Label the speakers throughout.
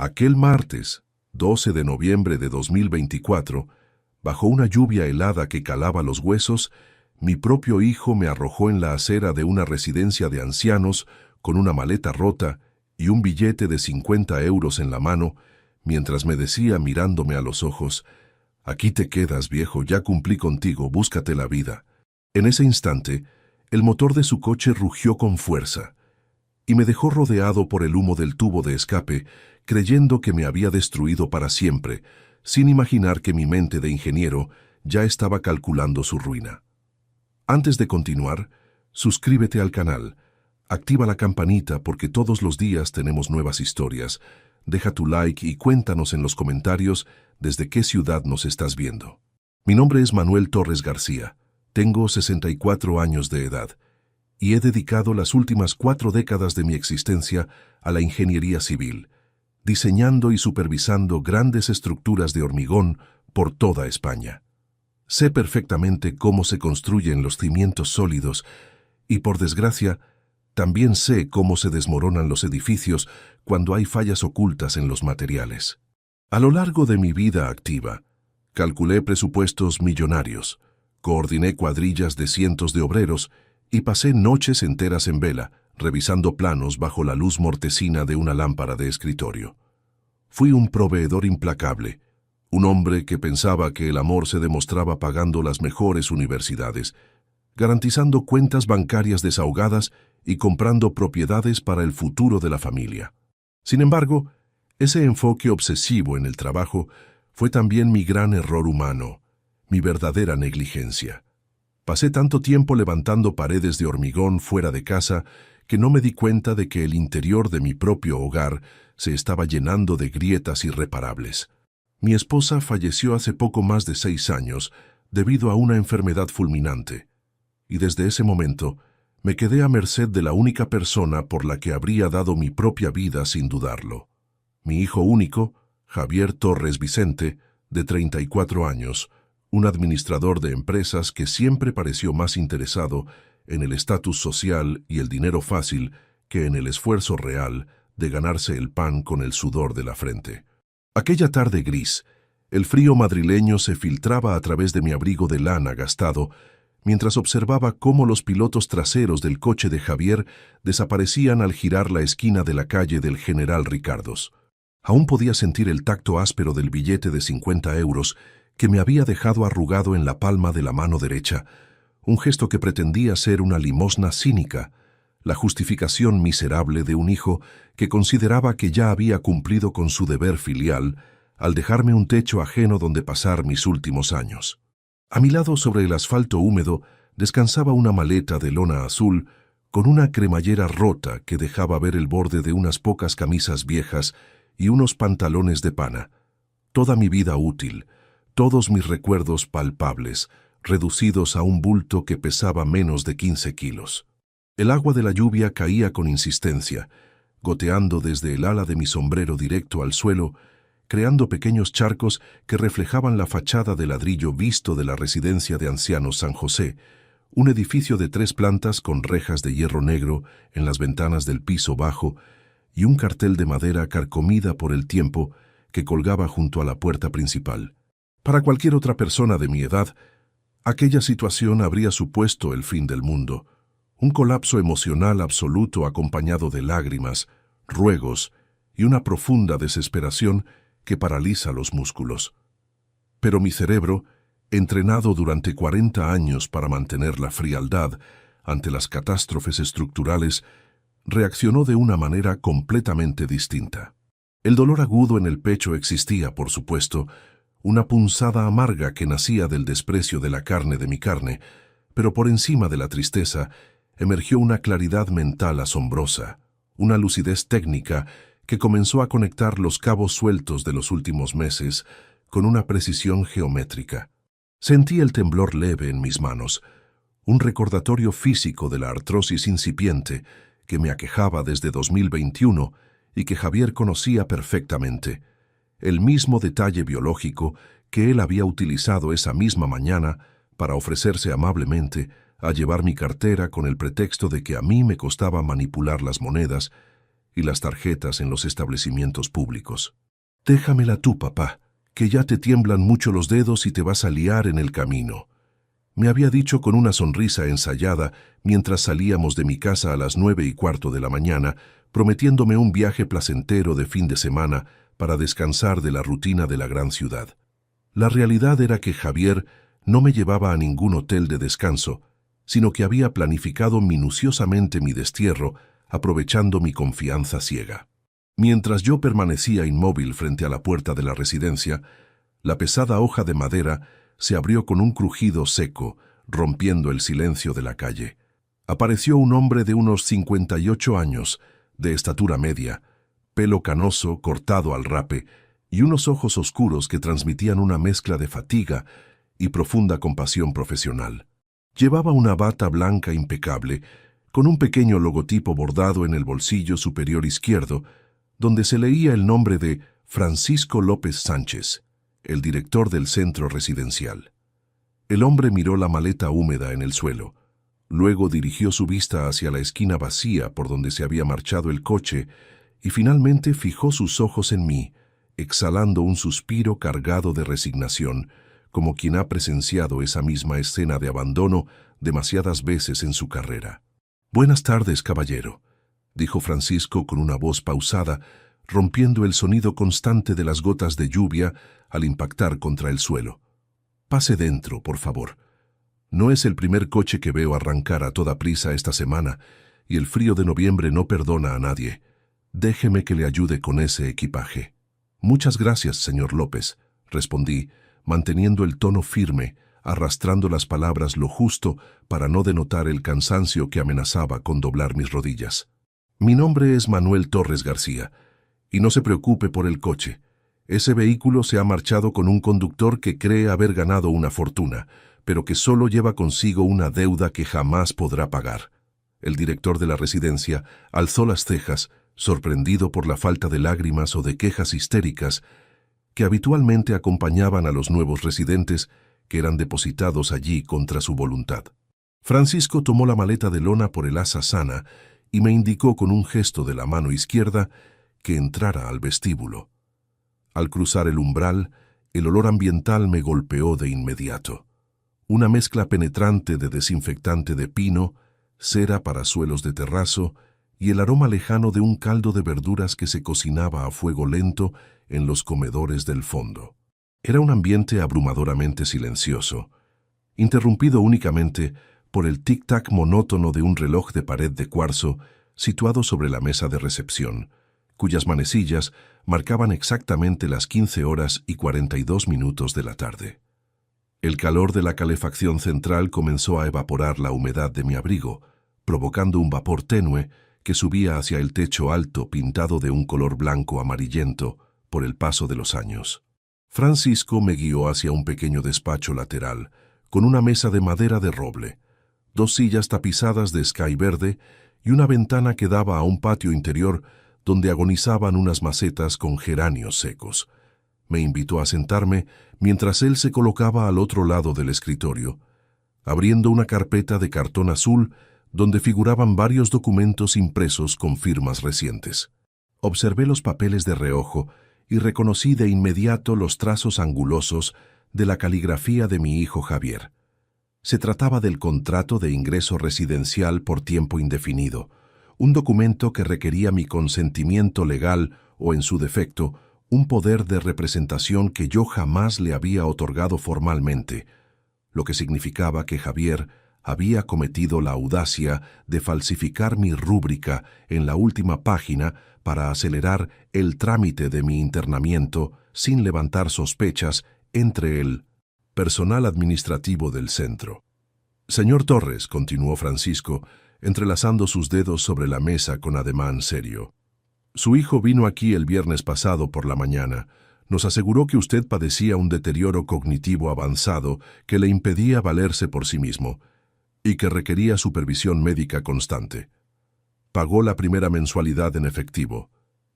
Speaker 1: Aquel martes, 12 de noviembre de 2024, bajo una lluvia helada que calaba los huesos, mi propio hijo me arrojó en la acera de una residencia de ancianos con una maleta rota y un billete de 50 euros en la mano, mientras me decía mirándome a los ojos: «Aquí te quedas, viejo, ya cumplí contigo, búscate la vida». En ese instante, el motor de su coche rugió con fuerza y me dejó rodeado por el humo del tubo de escape, creyendo que me había destruido para siempre, sin imaginar que mi mente de ingeniero ya estaba calculando su ruina. Antes de continuar, suscríbete al canal, activa la campanita porque todos los días tenemos nuevas historias, deja tu like y cuéntanos en los comentarios desde qué ciudad nos estás viendo. Mi nombre es Manuel Torres García, tengo 64 años de edad y he dedicado las últimas 4 décadas de mi existencia a la ingeniería civil, diseñando y supervisando grandes estructuras de hormigón por toda España. Sé perfectamente cómo se construyen los cimientos sólidos y, por desgracia, también sé cómo se desmoronan los edificios cuando hay fallas ocultas en los materiales. A lo largo de mi vida activa, calculé presupuestos millonarios, coordiné cuadrillas de cientos de obreros y pasé noches enteras en vela, revisando planos bajo la luz mortecina de una lámpara de escritorio. Fui un proveedor implacable, un hombre que pensaba que el amor se demostraba pagando las mejores universidades, garantizando cuentas bancarias desahogadas y comprando propiedades para el futuro de la familia. Sin embargo, ese enfoque obsesivo en el trabajo fue también mi gran error humano, mi verdadera negligencia. Pasé tanto tiempo levantando paredes de hormigón fuera de casa que no me di cuenta de que el interior de mi propio hogar se estaba llenando de grietas irreparables. Mi esposa falleció hace poco más de 6 años debido a una enfermedad fulminante, y desde ese momento me quedé a merced de la única persona por la que habría dado mi propia vida sin dudarlo. Mi hijo único, Javier Torres Vicente, de 34 años, un administrador de empresas que siempre pareció más interesado en el estatus social y el dinero fácil que en el esfuerzo real de ganarse el pan con el sudor de la frente. Aquella tarde gris, el frío madrileño se filtraba a través de mi abrigo de lana gastado, mientras observaba cómo los pilotos traseros del coche de Javier desaparecían al girar la esquina de la calle del General Ricardos. Aún podía sentir el tacto áspero del billete de 50 euros que me había dejado arrugado en la palma de la mano derecha, un gesto que pretendía ser una limosna cínica, la justificación miserable de un hijo que consideraba que ya había cumplido con su deber filial al dejarme un techo ajeno donde pasar mis últimos años. A mi lado, sobre el asfalto húmedo, descansaba una maleta de lona azul con una cremallera rota que dejaba ver el borde de unas pocas camisas viejas y unos pantalones de pana. Toda mi vida útil, todos mis recuerdos palpables, reducidos a un bulto que pesaba menos de 15 kilos. El agua de la lluvia caía con insistencia, goteando desde el ala de mi sombrero directo al suelo, creando pequeños charcos que reflejaban la fachada de ladrillo visto de la residencia de ancianos San José, un edificio de 3 plantas con rejas de hierro negro en las ventanas del piso bajo y un cartel de madera carcomida por el tiempo que colgaba junto a la puerta principal. Para cualquier otra persona de mi edad, aquella situación habría supuesto el fin del mundo, un colapso emocional absoluto acompañado de lágrimas, ruegos y una profunda desesperación que paraliza los músculos. Pero mi cerebro, entrenado durante 40 años para mantener la frialdad ante las catástrofes estructurales, reaccionó de una manera completamente distinta. El dolor agudo en el pecho existía, por supuesto, una punzada amarga que nacía del desprecio de la carne de mi carne, pero por encima de la tristeza emergió una claridad mental asombrosa, una lucidez técnica que comenzó a conectar los cabos sueltos de los últimos meses con una precisión geométrica. Sentí el temblor leve en mis manos, un recordatorio físico de la artrosis incipiente que me aquejaba desde 2021 y que Javier conocía perfectamente, el mismo detalle biológico que él había utilizado esa misma mañana para ofrecerse amablemente a llevar mi cartera con el pretexto de que a mí me costaba manipular las monedas y las tarjetas en los establecimientos públicos. «Déjamela tú, papá, que ya te tiemblan mucho los dedos y te vas a liar en el camino», me había dicho con una sonrisa ensayada mientras salíamos de mi casa a las 9:15 de la mañana, prometiéndome un viaje placentero de fin de semana para descansar de la rutina de la gran ciudad. La realidad era que Javier no me llevaba a ningún hotel de descanso, sino que había planificado minuciosamente mi destierro, aprovechando mi confianza ciega. Mientras yo permanecía inmóvil frente a la puerta de la residencia, la pesada hoja de madera se abrió con un crujido seco, rompiendo el silencio de la calle. Apareció un hombre de unos 58 años, de estatura media, pelo canoso, cortado al rape, y unos ojos oscuros que transmitían una mezcla de fatiga y profunda compasión profesional. Llevaba una bata blanca impecable, con un pequeño logotipo bordado en el bolsillo superior izquierdo, donde se leía el nombre de Francisco López Sánchez, el director del centro residencial. El hombre miró la maleta húmeda en el suelo. Luego dirigió su vista hacia la esquina vacía por donde se había marchado el coche y finalmente fijó sus ojos en mí, exhalando un suspiro cargado de resignación, como quien ha presenciado esa misma escena de abandono demasiadas veces en su carrera. «Buenas tardes, caballero», dijo Francisco con una voz pausada, rompiendo el sonido constante de las gotas de lluvia al impactar contra el suelo. «Pase dentro, por favor. No es el primer coche que veo arrancar a toda prisa esta semana, y el frío de noviembre no perdona a nadie. Déjeme que le ayude con ese equipaje». «Muchas gracias, señor López», respondí, manteniendo el tono firme, arrastrando las palabras lo justo para no denotar el cansancio que amenazaba con doblar mis rodillas. «Mi nombre es Manuel Torres García, y no se preocupe por el coche. Ese vehículo se ha marchado con un conductor que cree haber ganado una fortuna, pero que solo lleva consigo una deuda que jamás podrá pagar». El director de la residencia alzó las cejas, sorprendido por la falta de lágrimas o de quejas histéricas que habitualmente acompañaban a los nuevos residentes que eran depositados allí contra su voluntad. Francisco tomó la maleta de lona por el asa sana y me indicó con un gesto de la mano izquierda que entrara al vestíbulo. Al cruzar el umbral, el olor ambiental me golpeó de inmediato. Una mezcla penetrante de desinfectante de pino, cera para suelos de terrazo y el aroma lejano de un caldo de verduras que se cocinaba a fuego lento en los comedores del fondo. Era un ambiente abrumadoramente silencioso, interrumpido únicamente por el tic-tac monótono de un reloj de pared de cuarzo situado sobre la mesa de recepción, cuyas manecillas marcaban exactamente las 15:42 de la tarde. El calor de la calefacción central comenzó a evaporar la humedad de mi abrigo, provocando un vapor tenue que subía hacia el techo alto pintado de un color blanco amarillento por el paso de los años. Francisco me guió hacia un pequeño despacho lateral, con una mesa de madera de roble, 2 sillas tapizadas de escay verde y una ventana que daba a un patio interior donde agonizaban unas macetas con geranios secos. Me invitó a sentarme mientras él se colocaba al otro lado del escritorio, abriendo una carpeta de cartón azul donde figuraban varios documentos impresos con firmas recientes. Observé los papeles de reojo y reconocí de inmediato los trazos angulosos de la caligrafía de mi hijo Javier. Se trataba del contrato de ingreso residencial por tiempo indefinido, un documento que requería mi consentimiento legal o, en su defecto, un poder de representación que yo jamás le había otorgado formalmente, lo que significaba que Javier había cometido la audacia de falsificar mi rúbrica en la última página para acelerar el trámite de mi internamiento sin levantar sospechas entre el personal administrativo del centro. «Señor Torres», continuó Francisco, entrelazando sus dedos sobre la mesa con ademán serio, «su hijo vino aquí el viernes pasado por la mañana. Nos aseguró que usted padecía un deterioro cognitivo avanzado que le impedía valerse por sí mismo y que requería supervisión médica constante. Pagó la primera mensualidad en efectivo,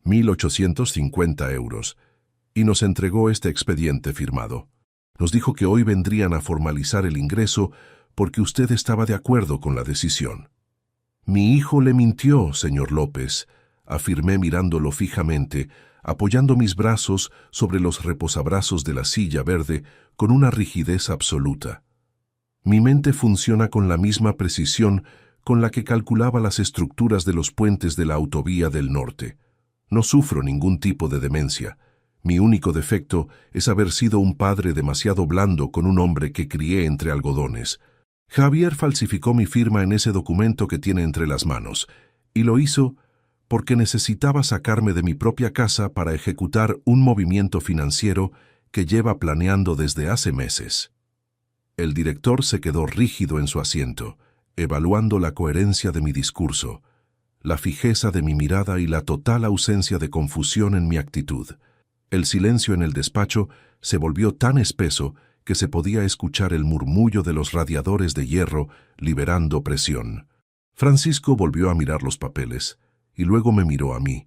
Speaker 1: 1.850 euros, y nos entregó este expediente firmado. Nos dijo que hoy vendrían a formalizar el ingreso porque usted estaba de acuerdo con la decisión». «Mi hijo le mintió, señor López», afirmé mirándolo fijamente, apoyando mis brazos sobre los reposabrazos de la silla verde con una rigidez absoluta. Mi mente funciona con la misma precisión con la que calculaba las estructuras de los puentes de la autovía del norte. No sufro ningún tipo de demencia. Mi único defecto es haber sido un padre demasiado blando con un hombre que crié entre algodones. Javier falsificó mi firma en ese documento que tiene entre las manos, y lo hizo porque necesitaba sacarme de mi propia casa para ejecutar un movimiento financiero que lleva planeando desde hace meses. El director se quedó rígido en su asiento, evaluando la coherencia de mi discurso, la fijeza de mi mirada y la total ausencia de confusión en mi actitud. El silencio en el despacho se volvió tan espeso que se podía escuchar el murmullo de los radiadores de hierro liberando presión. Francisco volvió a mirar los papeles y luego me miró a mí,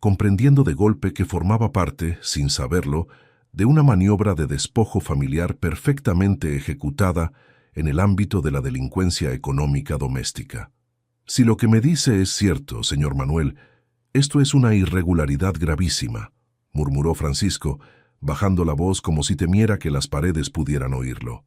Speaker 1: comprendiendo de golpe que formaba parte, sin saberlo, de una maniobra de despojo familiar perfectamente ejecutada en el ámbito de la delincuencia económica doméstica. Si lo que me dice es cierto, señor Manuel, esto es una irregularidad gravísima, murmuró Francisco, bajando la voz como si temiera que las paredes pudieran oírlo.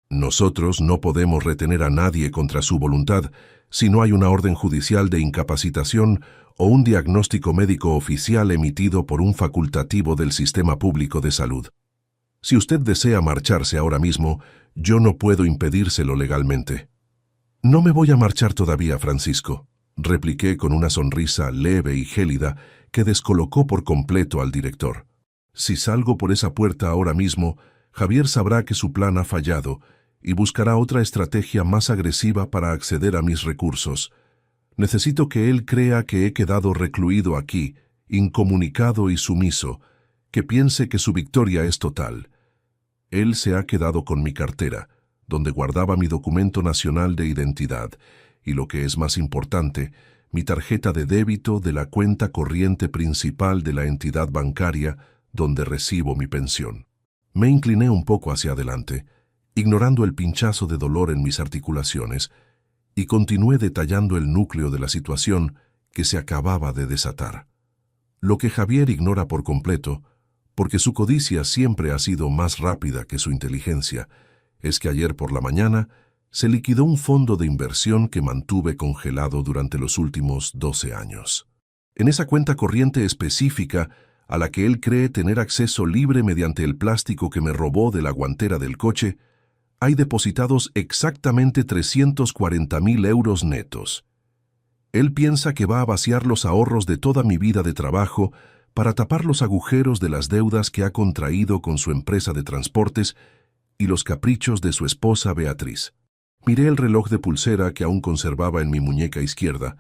Speaker 1: Nosotros no podemos retener a nadie contra su voluntad si no hay una orden judicial de incapacitación o un diagnóstico médico oficial emitido por un facultativo del sistema público de salud. Si usted desea marcharse ahora mismo, yo no puedo impedírselo legalmente. No me voy a marchar todavía, Francisco, repliqué con una sonrisa leve y gélida que descolocó por completo al director. Si salgo por esa puerta ahora mismo, Javier sabrá que su plan ha fallado y buscará otra estrategia más agresiva para acceder a mis recursos. Necesito que él crea que he quedado recluido aquí, incomunicado y sumiso, que piense que su victoria es total. Él se ha quedado con mi cartera, donde guardaba mi documento nacional de identidad, y lo que es más importante, mi tarjeta de débito de la cuenta corriente principal de la entidad bancaria donde recibo mi pensión. Me incliné un poco hacia adelante, ignorando el pinchazo de dolor en mis articulaciones, y continué detallando el núcleo de la situación que se acababa de desatar. Lo que Javier ignora por completo, porque su codicia siempre ha sido más rápida que su inteligencia, es que ayer por la mañana se liquidó un fondo de inversión que mantuve congelado durante los últimos 12 años. En esa cuenta corriente específica, a la que él cree tener acceso libre mediante el plástico que me robó de la guantera del coche, hay depositados exactamente 340.000 euros netos. Él piensa que va a vaciar los ahorros de toda mi vida de trabajo para tapar los agujeros de las deudas que ha contraído con su empresa de transportes y los caprichos de su esposa Beatriz. Miré el reloj de pulsera que aún conservaba en mi muñeca izquierda,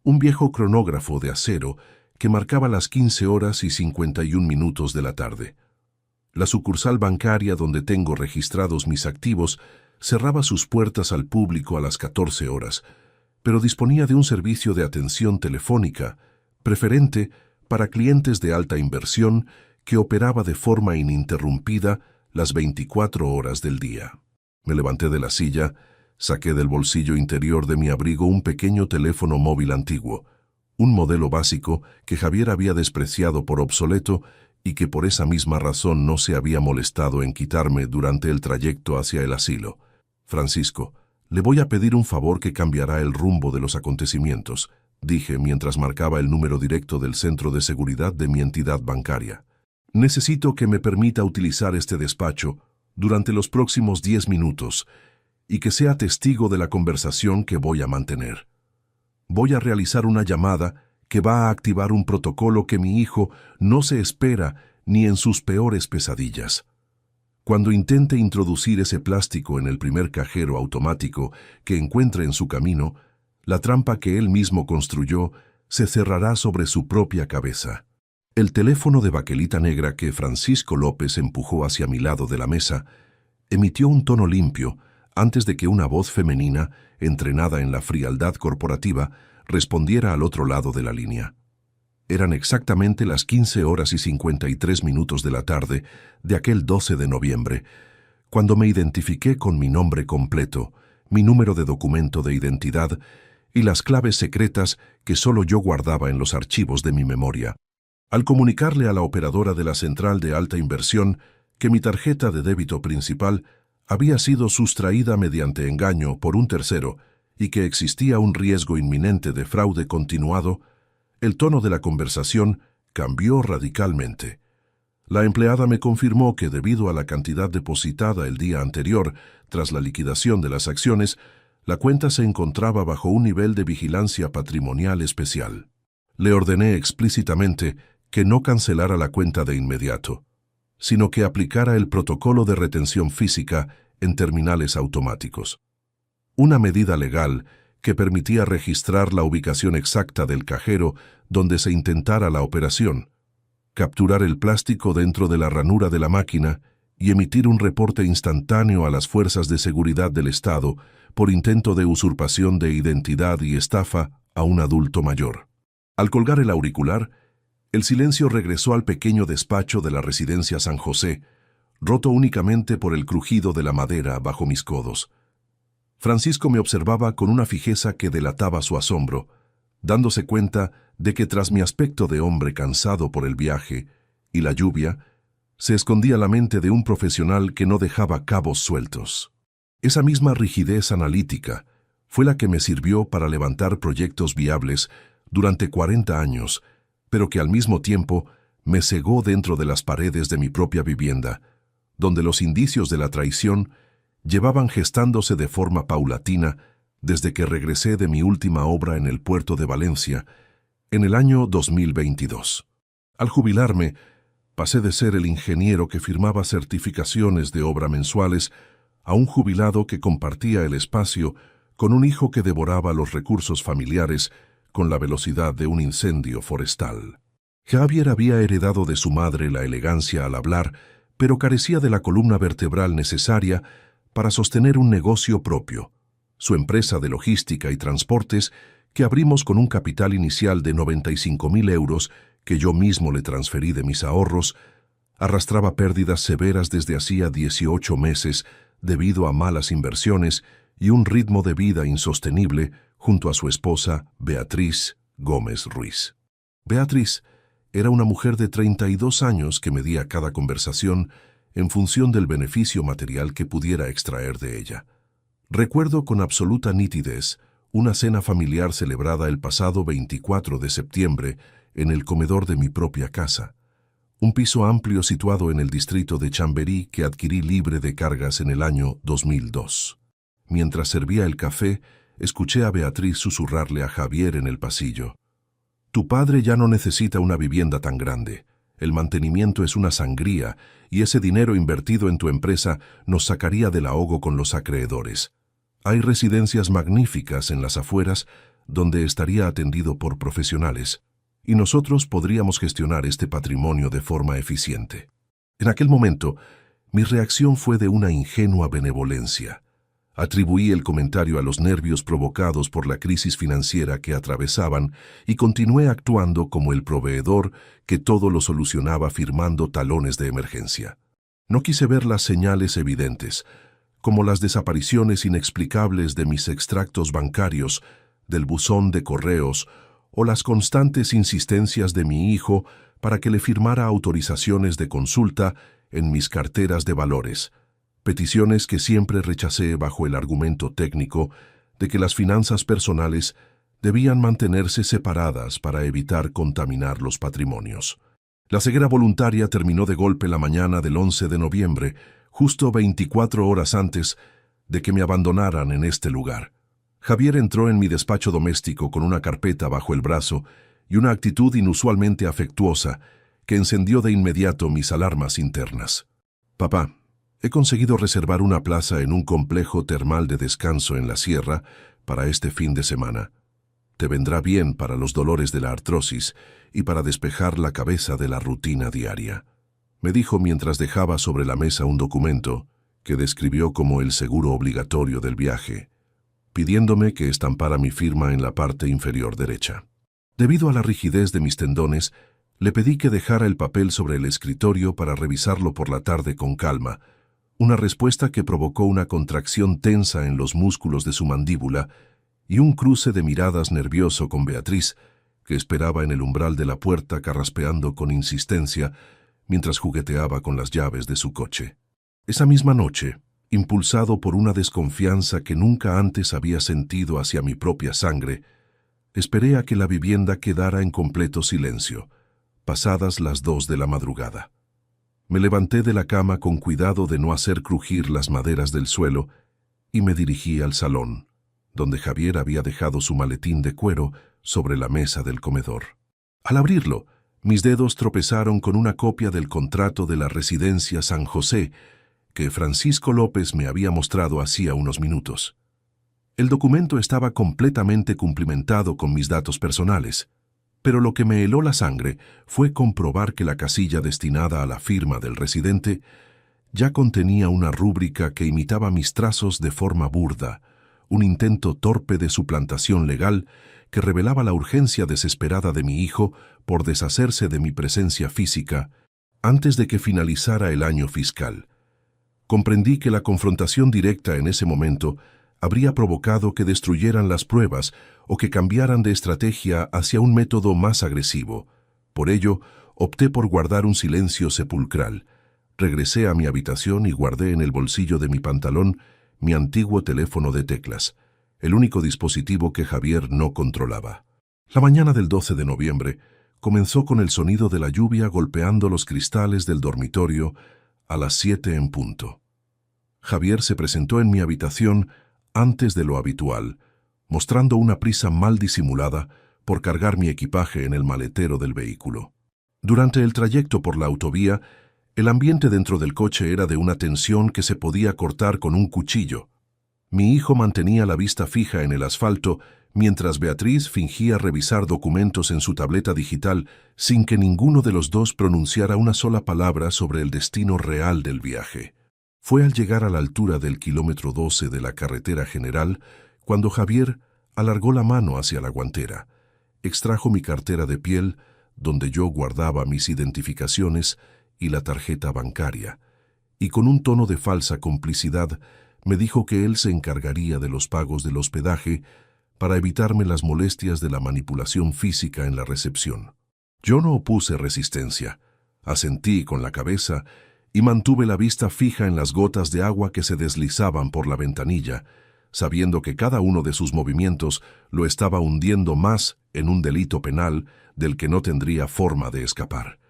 Speaker 1: un viejo cronógrafo de acero que marcaba las 15 horas y 51 minutos de la tarde. La sucursal bancaria donde tengo registrados mis activos cerraba sus puertas al público a las 14 horas, pero disponía de un servicio de atención telefónica, preferente para clientes de alta inversión, que operaba de forma ininterrumpida las 24 horas del día. Me levanté de la silla, saqué del bolsillo interior de mi abrigo un pequeño teléfono móvil antiguo, un modelo básico que Javier había despreciado por obsoleto y que por esa misma razón no se había molestado en quitarme durante el trayecto hacia el asilo. Francisco, le voy a pedir un favor que cambiará el rumbo de los acontecimientos, dije mientras marcaba el número directo del centro de seguridad de mi entidad bancaria. Necesito que me permita utilizar este despacho durante los próximos 10 minutos y que sea testigo de la conversación que voy a mantener. Voy a realizar una llamada que va a activar un protocolo que mi hijo no se espera ni en sus peores pesadillas. Cuando intente introducir ese plástico en el primer cajero automático que encuentre en su camino, la trampa que él mismo construyó se cerrará sobre su propia cabeza. El teléfono de baquelita negra que Francisco López empujó hacia mi lado de la mesa emitió un tono limpio antes de que una voz femenina, entrenada en la frialdad corporativa, respondiera al otro lado de la línea. Eran exactamente las 15 horas y 53 minutos de la tarde de aquel 12 de noviembre, cuando me identifiqué con mi nombre completo, mi número de documento de identidad y las claves secretas que solo yo guardaba en los archivos de mi memoria. Al comunicarle a la operadora de la central de alta inversión que mi tarjeta de débito principal había sido sustraída mediante engaño por un tercero y que existía un riesgo inminente de fraude continuado, el tono de la conversación cambió radicalmente. La empleada me confirmó que debido a la cantidad depositada el día anterior, tras la liquidación de las acciones, la cuenta se encontraba bajo un nivel de vigilancia patrimonial especial. Le ordené explícitamente que no cancelara la cuenta de inmediato, sino que aplicara el protocolo de retención física en terminales automáticos. Una medida legal que permitía registrar la ubicación exacta del cajero donde se intentara la operación, capturar el plástico dentro de la ranura de la máquina y emitir un reporte instantáneo a las fuerzas de seguridad del Estado por intento de usurpación de identidad y estafa a un adulto mayor. Al colgar el auricular, el silencio regresó al pequeño despacho de la residencia San José, roto únicamente por el crujido de la madera bajo mis codos. Francisco me observaba con una fijeza que delataba su asombro, dándose cuenta de que tras mi aspecto de hombre cansado por el viaje y la lluvia, se escondía la mente de un profesional que no dejaba cabos sueltos. Esa misma rigidez analítica fue la que me sirvió para levantar proyectos viables durante 40 años, pero que al mismo tiempo me cegó dentro de las paredes de mi propia vivienda, donde los indicios de la traición llevaban gestándose de forma paulatina desde que regresé de mi última obra en el puerto de Valencia, en el año 2022. Al jubilarme, pasé de ser el ingeniero que firmaba certificaciones de obra mensuales a un jubilado que compartía el espacio con un hijo que devoraba los recursos familiares con la velocidad de un incendio forestal. Javier había heredado de su madre la elegancia al hablar, pero carecía de la columna vertebral necesaria para sostener un negocio propio, su empresa de logística y transportes, que abrimos con un capital inicial de 95.000 euros que yo mismo le transferí de mis ahorros, arrastraba pérdidas severas desde hacía 18 meses debido a malas inversiones y un ritmo de vida insostenible junto a su esposa Beatriz Gómez Ruiz. Beatriz era una mujer de 32 años que medía cada conversación en función del beneficio material que pudiera extraer de ella. Recuerdo con absoluta nitidez una cena familiar celebrada el pasado 24 de septiembre en el comedor de mi propia casa, un piso amplio situado en el distrito de Chamberí que adquirí libre de cargas en el año 2002. Mientras servía el café, escuché a Beatriz susurrarle a Javier en el pasillo: «Tu padre ya no necesita una vivienda tan grande. El mantenimiento es una sangría y ese dinero invertido en tu empresa nos sacaría del ahogo con los acreedores. Hay residencias magníficas en las afueras donde estaría atendido por profesionales y nosotros podríamos gestionar este patrimonio de forma eficiente». En aquel momento, mi reacción fue de una ingenua benevolencia. Atribuí el comentario a los nervios provocados por la crisis financiera que atravesaban y continué actuando como el proveedor que todo lo solucionaba firmando talones de emergencia. No quise ver las señales evidentes, como las desapariciones inexplicables de mis extractos bancarios, del buzón de correos o las constantes insistencias de mi hijo para que le firmara autorizaciones de consulta en mis carteras de valores, peticiones que siempre rechacé bajo el argumento técnico de que las finanzas personales debían mantenerse separadas para evitar contaminar los patrimonios. La ceguera voluntaria terminó de golpe la mañana del 11 de noviembre, justo 24 horas antes de que me abandonaran en este lugar. Javier entró en mi despacho doméstico con una carpeta bajo el brazo y una actitud inusualmente afectuosa que encendió de inmediato mis alarmas internas. «Papá, he conseguido reservar una plaza en un complejo termal de descanso en la sierra para este fin de semana. Te vendrá bien para los dolores de la artrosis y para despejar la cabeza de la rutina diaria», me dijo mientras dejaba sobre la mesa un documento que describió como el seguro obligatorio del viaje, pidiéndome que estampara mi firma en la parte inferior derecha. Debido a la rigidez de mis tendones, le pedí que dejara el papel sobre el escritorio para revisarlo por la tarde con calma, una respuesta que provocó una contracción tensa en los músculos de su mandíbula y un cruce de miradas nervioso con Beatriz, que esperaba en el umbral de la puerta carraspeando con insistencia mientras jugueteaba con las llaves de su coche. Esa misma noche, impulsado por una desconfianza que nunca antes había sentido hacia mi propia sangre, esperé a que la vivienda quedara en completo silencio, pasadas las 2 de la madrugada. Me levanté de la cama con cuidado de no hacer crujir las maderas del suelo y me dirigí al salón, donde Javier había dejado su maletín de cuero sobre la mesa del comedor. Al abrirlo, mis dedos tropezaron con una copia del contrato de la residencia San José que Francisco López me había mostrado hacía unos minutos. El documento estaba completamente cumplimentado con mis datos personales, pero lo que me heló la sangre fue comprobar que la casilla destinada a la firma del residente ya contenía una rúbrica que imitaba mis trazos de forma burda, un intento torpe de suplantación legal que revelaba la urgencia desesperada de mi hijo por deshacerse de mi presencia física antes de que finalizara el año fiscal. Comprendí que la confrontación directa en ese momento habría provocado que destruyeran las pruebas o que cambiaran de estrategia hacia un método más agresivo. Por ello, opté por guardar un silencio sepulcral. Regresé a mi habitación y guardé en el bolsillo de mi pantalón mi antiguo teléfono de teclas, el único dispositivo que Javier no controlaba. La mañana del 12 de noviembre comenzó con el sonido de la lluvia golpeando los cristales del dormitorio a las 7 en punto. Javier se presentó en mi habitación antes de lo habitual, mostrando una prisa mal disimulada por cargar mi equipaje en el maletero del vehículo. Durante el trayecto por la autovía, el ambiente dentro del coche era de una tensión que se podía cortar con un cuchillo. Mi hijo mantenía la vista fija en el asfalto, mientras Beatriz fingía revisar documentos en su tableta digital sin que ninguno de los dos pronunciara una sola palabra sobre el destino real del viaje. Fue al llegar a la altura del kilómetro 12 de la carretera general cuando Javier alargó la mano hacia la guantera, extrajo mi cartera de piel, donde yo guardaba mis identificaciones y la tarjeta bancaria, y con un tono de falsa complicidad me dijo que él se encargaría de los pagos del hospedaje para evitarme las molestias de la manipulación física en la recepción. Yo no opuse resistencia, asentí con la cabeza y mantuve la vista fija en las gotas de agua que se deslizaban por la ventanilla, sabiendo que cada uno de sus movimientos lo estaba hundiendo más en un delito penal del que no tendría forma de escapar.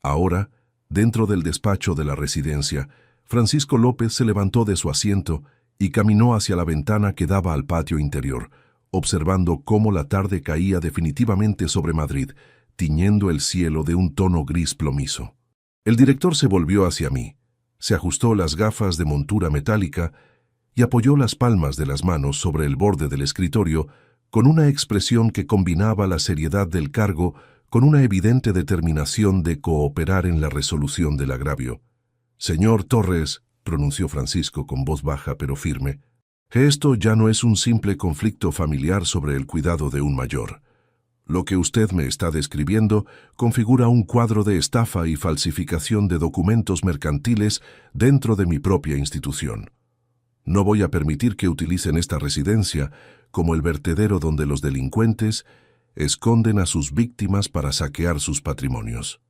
Speaker 1: Ahora, dentro del despacho de la residencia, Francisco López se levantó de su asiento y caminó hacia la ventana que daba al patio interior, observando cómo la tarde caía definitivamente sobre Madrid, tiñendo el cielo de un tono gris plomizo. El director se volvió hacia mí, se ajustó las gafas de montura metálica y apoyó las palmas de las manos sobre el borde del escritorio con una expresión que combinaba la seriedad del cargo con una evidente determinación de cooperar en la resolución del agravio. «Señor Torres», pronunció Francisco con voz baja pero firme, «que esto ya no es un simple conflicto familiar sobre el cuidado de un mayor. Lo que usted me está describiendo configura un cuadro de estafa y falsificación de documentos mercantiles dentro de mi propia institución. No voy a permitir que utilicen esta residencia como el vertedero donde los delincuentes esconden a sus víctimas para saquear sus patrimonios.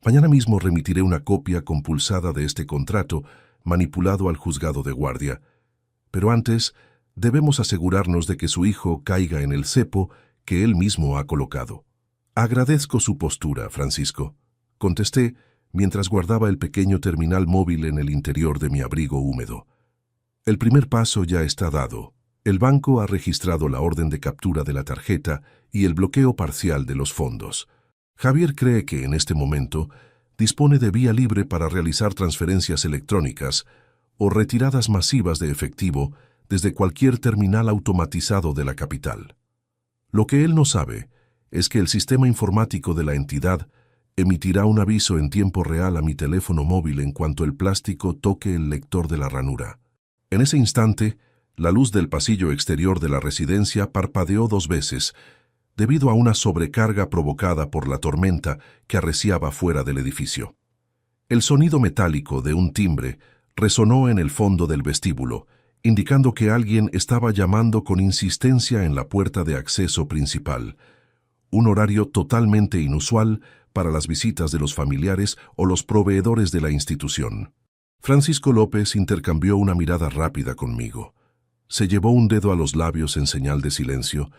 Speaker 1: Mañana mismo remitiré una copia compulsada de este contrato manipulado al juzgado de guardia. Pero antes, debemos asegurarnos de que su hijo caiga en el cepo que él mismo ha colocado». «Agradezco su postura, Francisco», contesté mientras guardaba el pequeño terminal móvil en el interior de mi abrigo húmedo. «El primer paso ya está dado. El banco ha registrado la orden de captura de la tarjeta y el bloqueo parcial de los fondos. Javier cree que en este momento dispone de vía libre para realizar transferencias electrónicas o retiradas masivas de efectivo desde cualquier terminal automatizado de la capital. Lo que él no sabe es que el sistema informático de la entidad emitirá un aviso en tiempo real a mi teléfono móvil en cuanto el plástico toque el lector de la ranura. En ese instante, la luz del pasillo exterior de la residencia parpadeó 2 veces, debido a una sobrecarga provocada por la tormenta que arreciaba fuera del edificio. El sonido metálico de un timbre resonó en el fondo del vestíbulo indicando que alguien estaba llamando con insistencia en la puerta de acceso principal, un horario totalmente inusual para las visitas de los familiares o los proveedores de la institución. Francisco López intercambió una mirada rápida conmigo. Se llevó un dedo a los labios en señal de silencio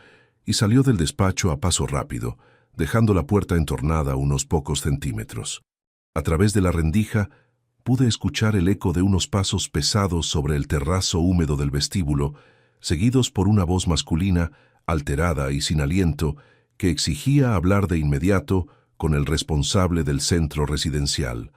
Speaker 1: y salió del despacho a paso rápido, dejando la puerta entornada unos pocos centímetros. A través de la rendija pude escuchar el eco de unos pasos pesados sobre el terrazo húmedo del vestíbulo, seguidos por una voz masculina, alterada y sin aliento, que exigía hablar de inmediato con el responsable del centro residencial.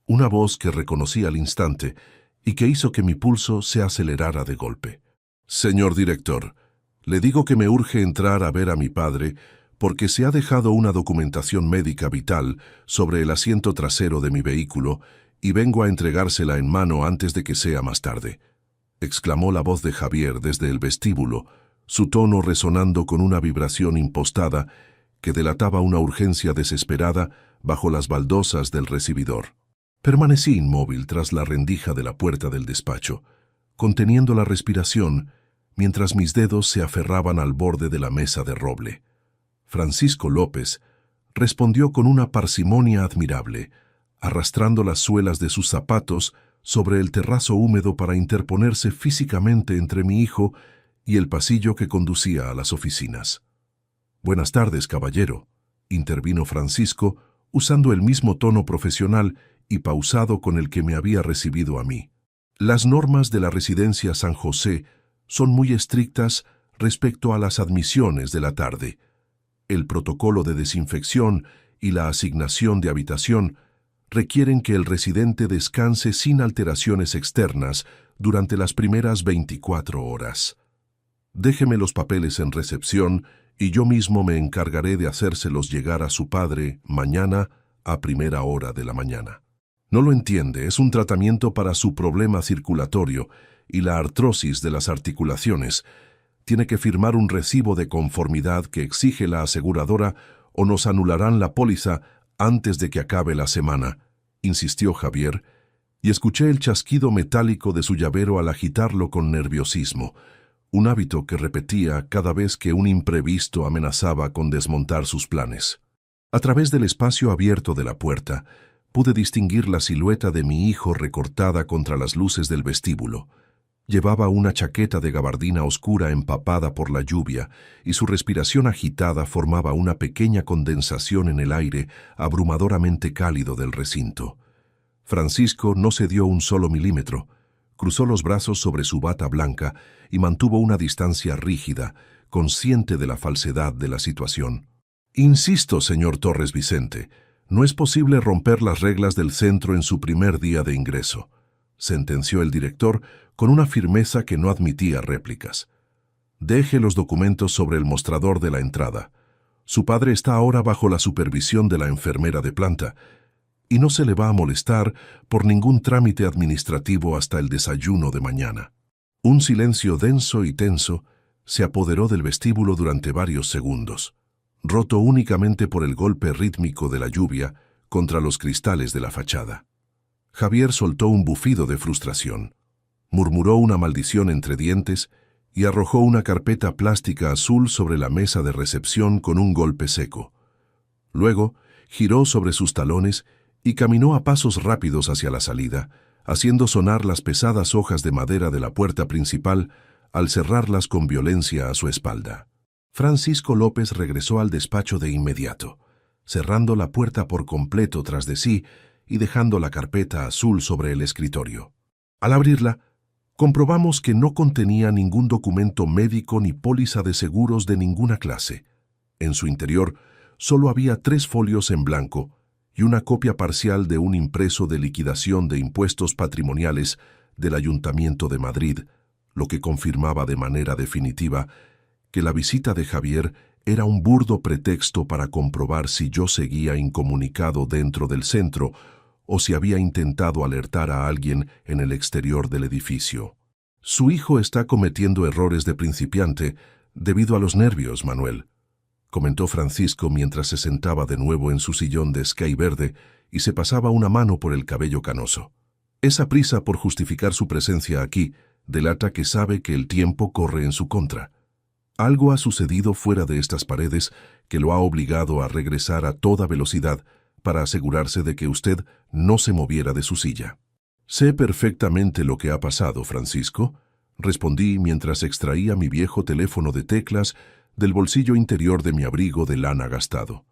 Speaker 1: Una voz que reconocí al instante y que hizo que mi pulso se acelerara de golpe. «Señor director, le digo que me urge entrar a ver a mi padre porque se ha dejado una documentación médica vital sobre el asiento trasero de mi vehículo y vengo a entregársela en mano antes de que sea más tarde», exclamó la voz de Javier desde el vestíbulo, su tono resonando con una vibración impostada que delataba una urgencia desesperada bajo las baldosas del recibidor. Permanecí inmóvil tras la rendija de la puerta del despacho, conteniendo la respiración mientras mis dedos se aferraban al borde de la mesa de roble. Francisco López respondió con una parsimonia admirable, arrastrando las suelas de sus zapatos sobre el terrazo húmedo para interponerse físicamente entre mi hijo y el pasillo que conducía a las oficinas. «Buenas tardes, caballero», intervino Francisco, usando el mismo tono profesional y pausado con el que me había recibido a mí. «Las normas de la residencia San José son muy estrictas respecto a las admisiones de la tarde. El protocolo de desinfección y la asignación de habitación requieren que el residente descanse sin alteraciones externas durante las primeras 24 horas. Déjeme los papeles en recepción y yo mismo me encargaré de hacérselos llegar a su padre mañana a primera hora de la mañana». No lo entiende, es un tratamiento para su problema circulatorio y la artrosis de las articulaciones. Tiene que firmar un recibo de conformidad que exige la aseguradora o nos anularán la póliza antes de que acabe la semana, insistió Javier, y escuché el chasquido metálico de su llavero al agitarlo con nerviosismo, un hábito que repetía cada vez que un imprevisto amenazaba con desmontar sus planes. A través del espacio abierto de la puerta, pude distinguir la silueta de mi hijo recortada contra las luces del vestíbulo. Llevaba una chaqueta de gabardina oscura empapada por la lluvia y su respiración agitada formaba una pequeña condensación en el aire abrumadoramente cálido del recinto. Francisco no cedió un solo milímetro. Cruzó los brazos sobre su bata blanca y mantuvo una distancia rígida, consciente de la falsedad de la situación. «Insisto, señor Torres Vicente, no es posible romper las reglas del centro en su primer día de ingreso», sentenció el director con una firmeza que no admitía réplicas. «Deje los documentos sobre el mostrador de la entrada. Su padre está ahora bajo la supervisión de la enfermera de planta y no se le va a molestar por ningún trámite administrativo hasta el desayuno de mañana». Un silencio denso y tenso se apoderó del vestíbulo durante varios segundos, roto únicamente por el golpe rítmico de la lluvia contra los cristales de la fachada. Javier soltó un bufido de frustración, murmuró una maldición entre dientes y arrojó una carpeta plástica azul sobre la mesa de recepción con un golpe seco. Luego, giró sobre sus talones y caminó a pasos rápidos hacia la salida, haciendo sonar las pesadas hojas de madera de la puerta principal al cerrarlas con violencia a su espalda. Francisco López regresó al despacho de inmediato, cerrando la puerta por completo tras de sí y dejando la carpeta azul sobre el escritorio. Al abrirla, comprobamos que no contenía ningún documento médico ni póliza de seguros de ninguna clase. En su interior solo había 3 folios en blanco y una copia parcial de un impreso de liquidación de impuestos patrimoniales del Ayuntamiento de Madrid, lo que confirmaba de manera definitiva que la visita de Javier era un burdo pretexto para comprobar si yo seguía incomunicado dentro del centro o si había intentado alertar a alguien en el exterior del edificio. «Su hijo está cometiendo errores de principiante debido a los nervios, Manuel», comentó Francisco mientras se sentaba de nuevo en su sillón de escay verde y se pasaba una mano por el cabello canoso. «Esa prisa por justificar su presencia aquí delata que sabe que el tiempo corre en su contra. Algo ha sucedido fuera de estas paredes que lo ha obligado a regresar a toda velocidad para asegurarse de que usted no se moviera de su silla. «Sé perfectamente lo que ha pasado, Francisco», respondí mientras extraía mi viejo teléfono de teclas del bolsillo interior de mi abrigo de lana gastado.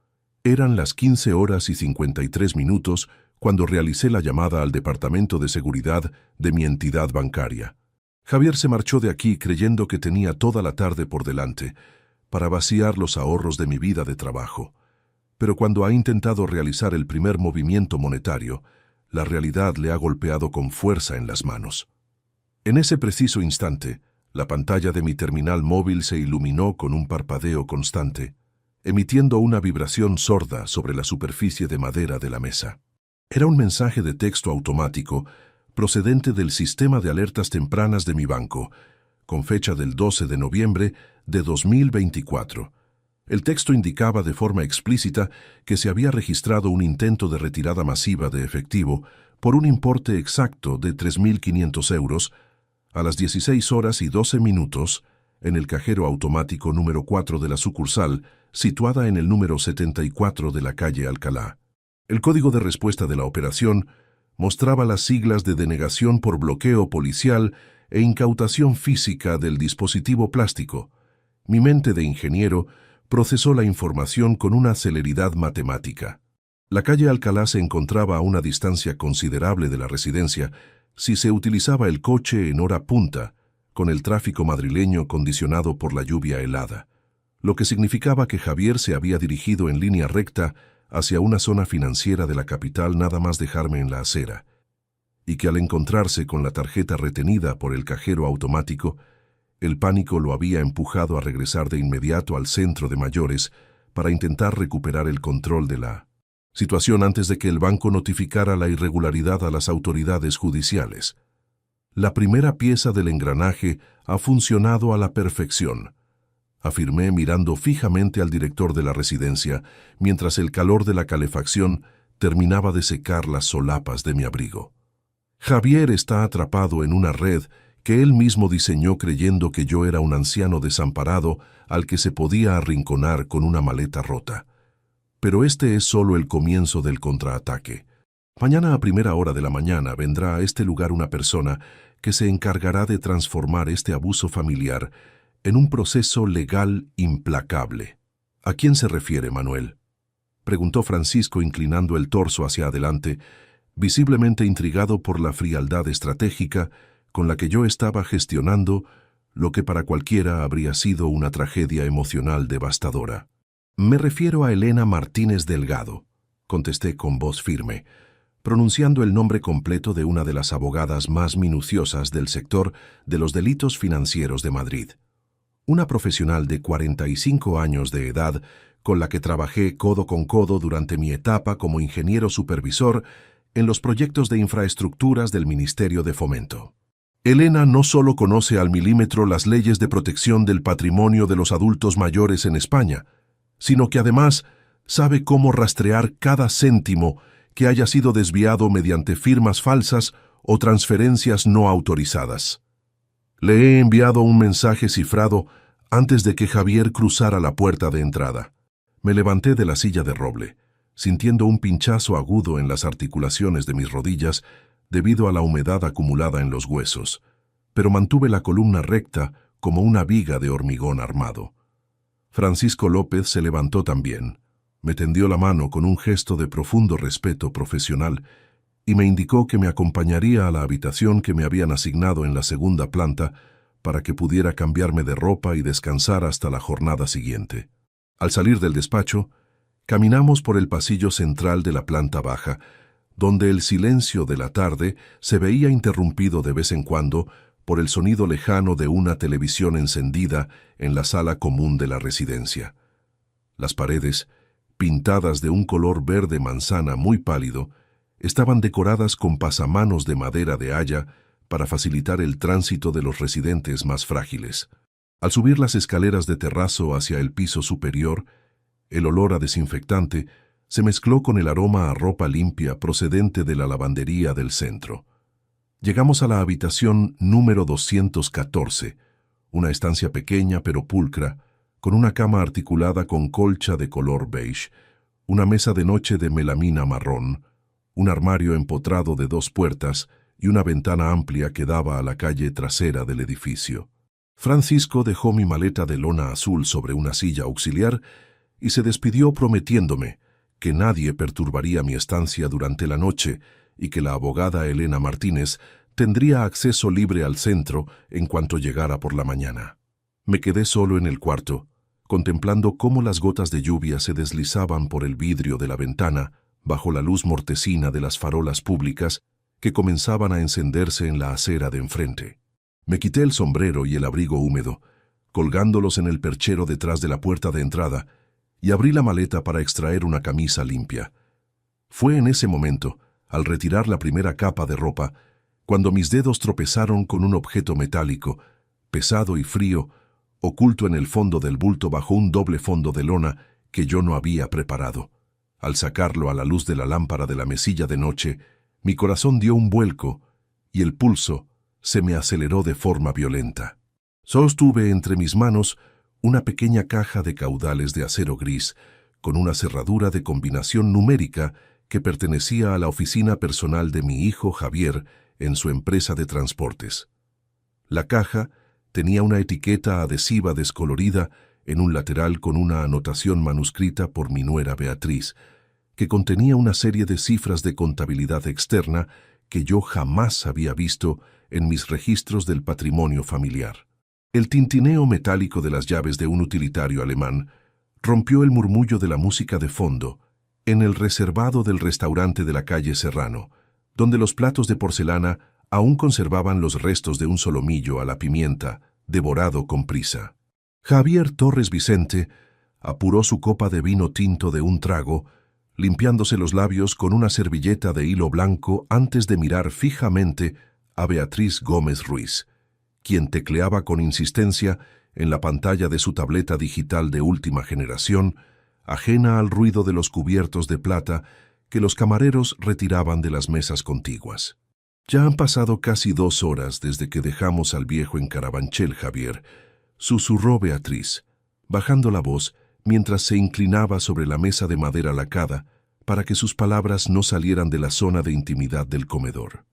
Speaker 1: Eran las 15:53 cuando realicé la llamada al departamento de seguridad de mi entidad bancaria. Javier se marchó de aquí creyendo que tenía toda la tarde por delante para vaciar los ahorros de mi vida de trabajo. Pero cuando ha intentado realizar el primer movimiento monetario, la realidad le ha golpeado con fuerza en las manos. En ese preciso instante, la pantalla de mi terminal móvil se iluminó con un parpadeo constante, emitiendo una vibración sorda sobre la superficie de madera de la mesa. Era un mensaje de texto automático procedente del sistema de alertas tempranas de mi banco, con fecha del 12 de noviembre de 2024. El texto indicaba de forma explícita que se había registrado un intento de retirada masiva de efectivo por un importe exacto de 3.500 euros a las 16:12 en el cajero automático número 4 de la sucursal, situada en el número 74 de la calle Alcalá. El código de respuesta de la operación mostraba las siglas de denegación por bloqueo policial e incautación física del dispositivo plástico. Mi mente de ingeniero procesó la información con una celeridad matemática. La calle Alcalá se encontraba a una distancia considerable de la residencia si se utilizaba el coche en hora punta, con el tráfico madrileño condicionado por la lluvia helada, lo que significaba que Javier se había dirigido en línea recta hacia una zona financiera de la capital nada más dejarme en la acera, y que al encontrarse con la tarjeta retenida por el cajero automático, el pánico lo había empujado a regresar de inmediato al centro de mayores para intentar recuperar el control de la situación antes de que el banco notificara la irregularidad a las autoridades judiciales. La primera pieza del engranaje ha funcionado a la perfección, afirmé mirando fijamente al director de la residencia mientras el calor de la calefacción terminaba de secar las solapas de mi abrigo. Javier está atrapado en una red que él mismo diseñó creyendo que yo era un anciano desamparado al que se podía arrinconar con una maleta rota. Pero este es solo el comienzo del contraataque. Mañana a primera hora de la mañana vendrá a este lugar una persona que se encargará de transformar este abuso familiar en un proceso legal implacable. ¿A quién se refiere, Manuel?, preguntó Francisco inclinando el torso hacia adelante, visiblemente intrigado por la frialdad estratégica con la que yo estaba gestionando lo que para cualquiera habría sido una tragedia emocional devastadora. «Me refiero a Elena Martínez Delgado», contesté con voz firme, pronunciando el nombre completo de una de las abogadas más minuciosas del sector de los delitos financieros de Madrid. Una profesional de 45 años de edad con la que trabajé codo con codo durante mi etapa como ingeniero supervisor en los proyectos de infraestructuras del Ministerio de Fomento. Elena no solo conoce al milímetro las leyes de protección del patrimonio de los adultos mayores en España, sino que además sabe cómo rastrear cada céntimo que haya sido desviado mediante firmas falsas o transferencias no autorizadas. Le he enviado un mensaje cifrado antes de que Javier cruzara la puerta de entrada. Me levanté de la silla de roble, sintiendo un pinchazo agudo en las articulaciones de mis rodillas debido a la humedad acumulada en los huesos, pero mantuve la columna recta como una viga de hormigón armado. Francisco López se levantó también, me tendió la mano con un gesto de profundo respeto profesional y me indicó que me acompañaría a la habitación que me habían asignado en la segunda planta para que pudiera cambiarme de ropa y descansar hasta la jornada siguiente. Al salir del despacho, caminamos por el pasillo central de la planta baja, donde el silencio de la tarde se veía interrumpido de vez en cuando por el sonido lejano de una televisión encendida en la sala común de la residencia. Las paredes, pintadas de un color verde manzana muy pálido, estaban decoradas con pasamanos de madera de haya para facilitar el tránsito de los residentes más frágiles. Al subir las escaleras de terrazo hacia el piso superior, el olor a desinfectante se mezcló con el aroma a ropa limpia procedente de la lavandería del centro. Llegamos a la habitación número 214, una estancia pequeña pero pulcra, con una cama articulada con colcha de color beige, una mesa de noche de melamina marrón, un armario empotrado de 2 puertas y una ventana amplia que daba a la calle trasera del edificio. Francisco dejó mi maleta de lona azul sobre una silla auxiliar y se despidió prometiéndome que nadie perturbaría mi estancia durante la noche y que la abogada Elena Martínez tendría acceso libre al centro en cuanto llegara por la mañana. Me quedé solo en el cuarto, contemplando cómo las gotas de lluvia se deslizaban por el vidrio de la ventana bajo la luz mortecina de las farolas públicas que comenzaban a encenderse en la acera de enfrente. Me quité el sombrero y el abrigo húmedo, colgándolos en el perchero detrás de la puerta de entrada, y abrí la maleta para extraer una camisa limpia. Fue en ese momento, al retirar la primera capa de ropa, cuando mis dedos tropezaron con un objeto metálico, pesado y frío, oculto en el fondo del bulto bajo un doble fondo de lona que yo no había preparado. Al sacarlo a la luz de la lámpara de la mesilla de noche, mi corazón dio un vuelco y el pulso se me aceleró de forma violenta. Sostuve entre mis manos una pequeña caja de caudales de acero gris con una cerradura de combinación numérica que pertenecía a la oficina personal de mi hijo Javier en su empresa de transportes. La caja tenía una etiqueta adhesiva descolorida en un lateral con una anotación manuscrita por mi nuera Beatriz, que contenía una serie de cifras de contabilidad externa que yo jamás había visto en mis registros del patrimonio familiar. El tintineo metálico de las llaves de un utilitario alemán rompió el murmullo de la música de fondo en el reservado del restaurante de la calle Serrano, donde los platos de porcelana aún conservaban los restos de un solomillo a la pimienta, devorado con prisa. Javier Torres Vicente apuró su copa de vino tinto de un trago, limpiándose los labios con una servilleta de hilo blanco antes de mirar fijamente a Beatriz Gómez Ruiz, quien tecleaba con insistencia en la pantalla de su tableta digital de última generación, ajena al ruido de los cubiertos de plata que los camareros retiraban de las mesas contiguas. Ya han pasado casi 2 horas desde que dejamos al viejo en Carabanchel, Javier, susurró Beatriz, bajando la voz mientras se inclinaba sobre la mesa de madera lacada para que sus palabras no salieran de la zona de intimidad del comedor.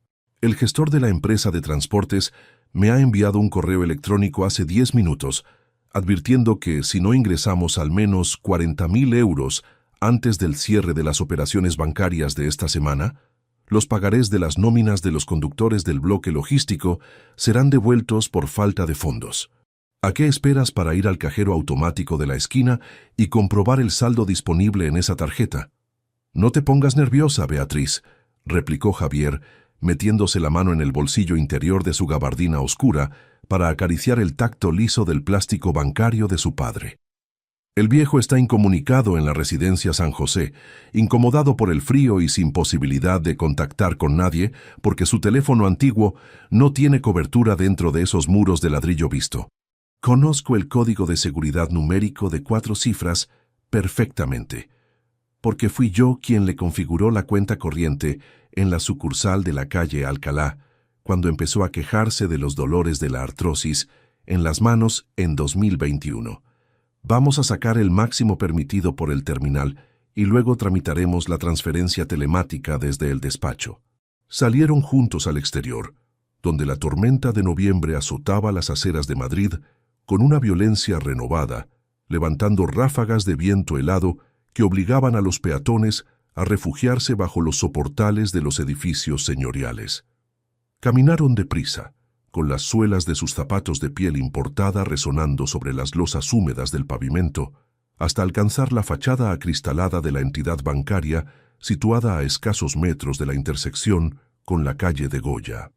Speaker 1: El gestor de la empresa de transportes me ha enviado un correo electrónico hace 10 minutos advirtiendo que si no ingresamos al menos 40.000 euros antes del cierre de las operaciones bancarias de esta semana, los pagarés de las nóminas de los conductores del bloque logístico serán devueltos por falta de fondos. ¿A qué esperas para ir al cajero automático de la esquina y comprobar el saldo disponible en esa tarjeta? No te pongas nerviosa, Beatriz, replicó Javier, metiéndose la mano en el bolsillo interior de su gabardina oscura para acariciar el tacto liso del plástico bancario de su padre. El viejo está incomunicado en la residencia San José, incomodado por el frío y sin posibilidad de contactar con nadie porque su teléfono antiguo no tiene cobertura dentro de esos muros de ladrillo visto. Conozco el código de seguridad numérico de 4 cifras perfectamente, porque fui yo quien le configuró la cuenta corriente en la sucursal de la calle Alcalá, cuando empezó a quejarse de los dolores de la artrosis en las manos en 2021. Vamos a sacar el máximo permitido por el terminal y luego tramitaremos la transferencia telemática desde el despacho. Salieron juntos al exterior, donde la tormenta de noviembre azotaba las aceras de Madrid con una violencia renovada, levantando ráfagas de viento helado que obligaban a los peatones a refugiarse bajo los soportales de los edificios señoriales. Caminaron deprisa, con las suelas de sus zapatos de piel importada resonando sobre las losas húmedas del pavimento, hasta alcanzar la fachada acristalada de la entidad bancaria situada a escasos metros de la intersección con la calle de Goya.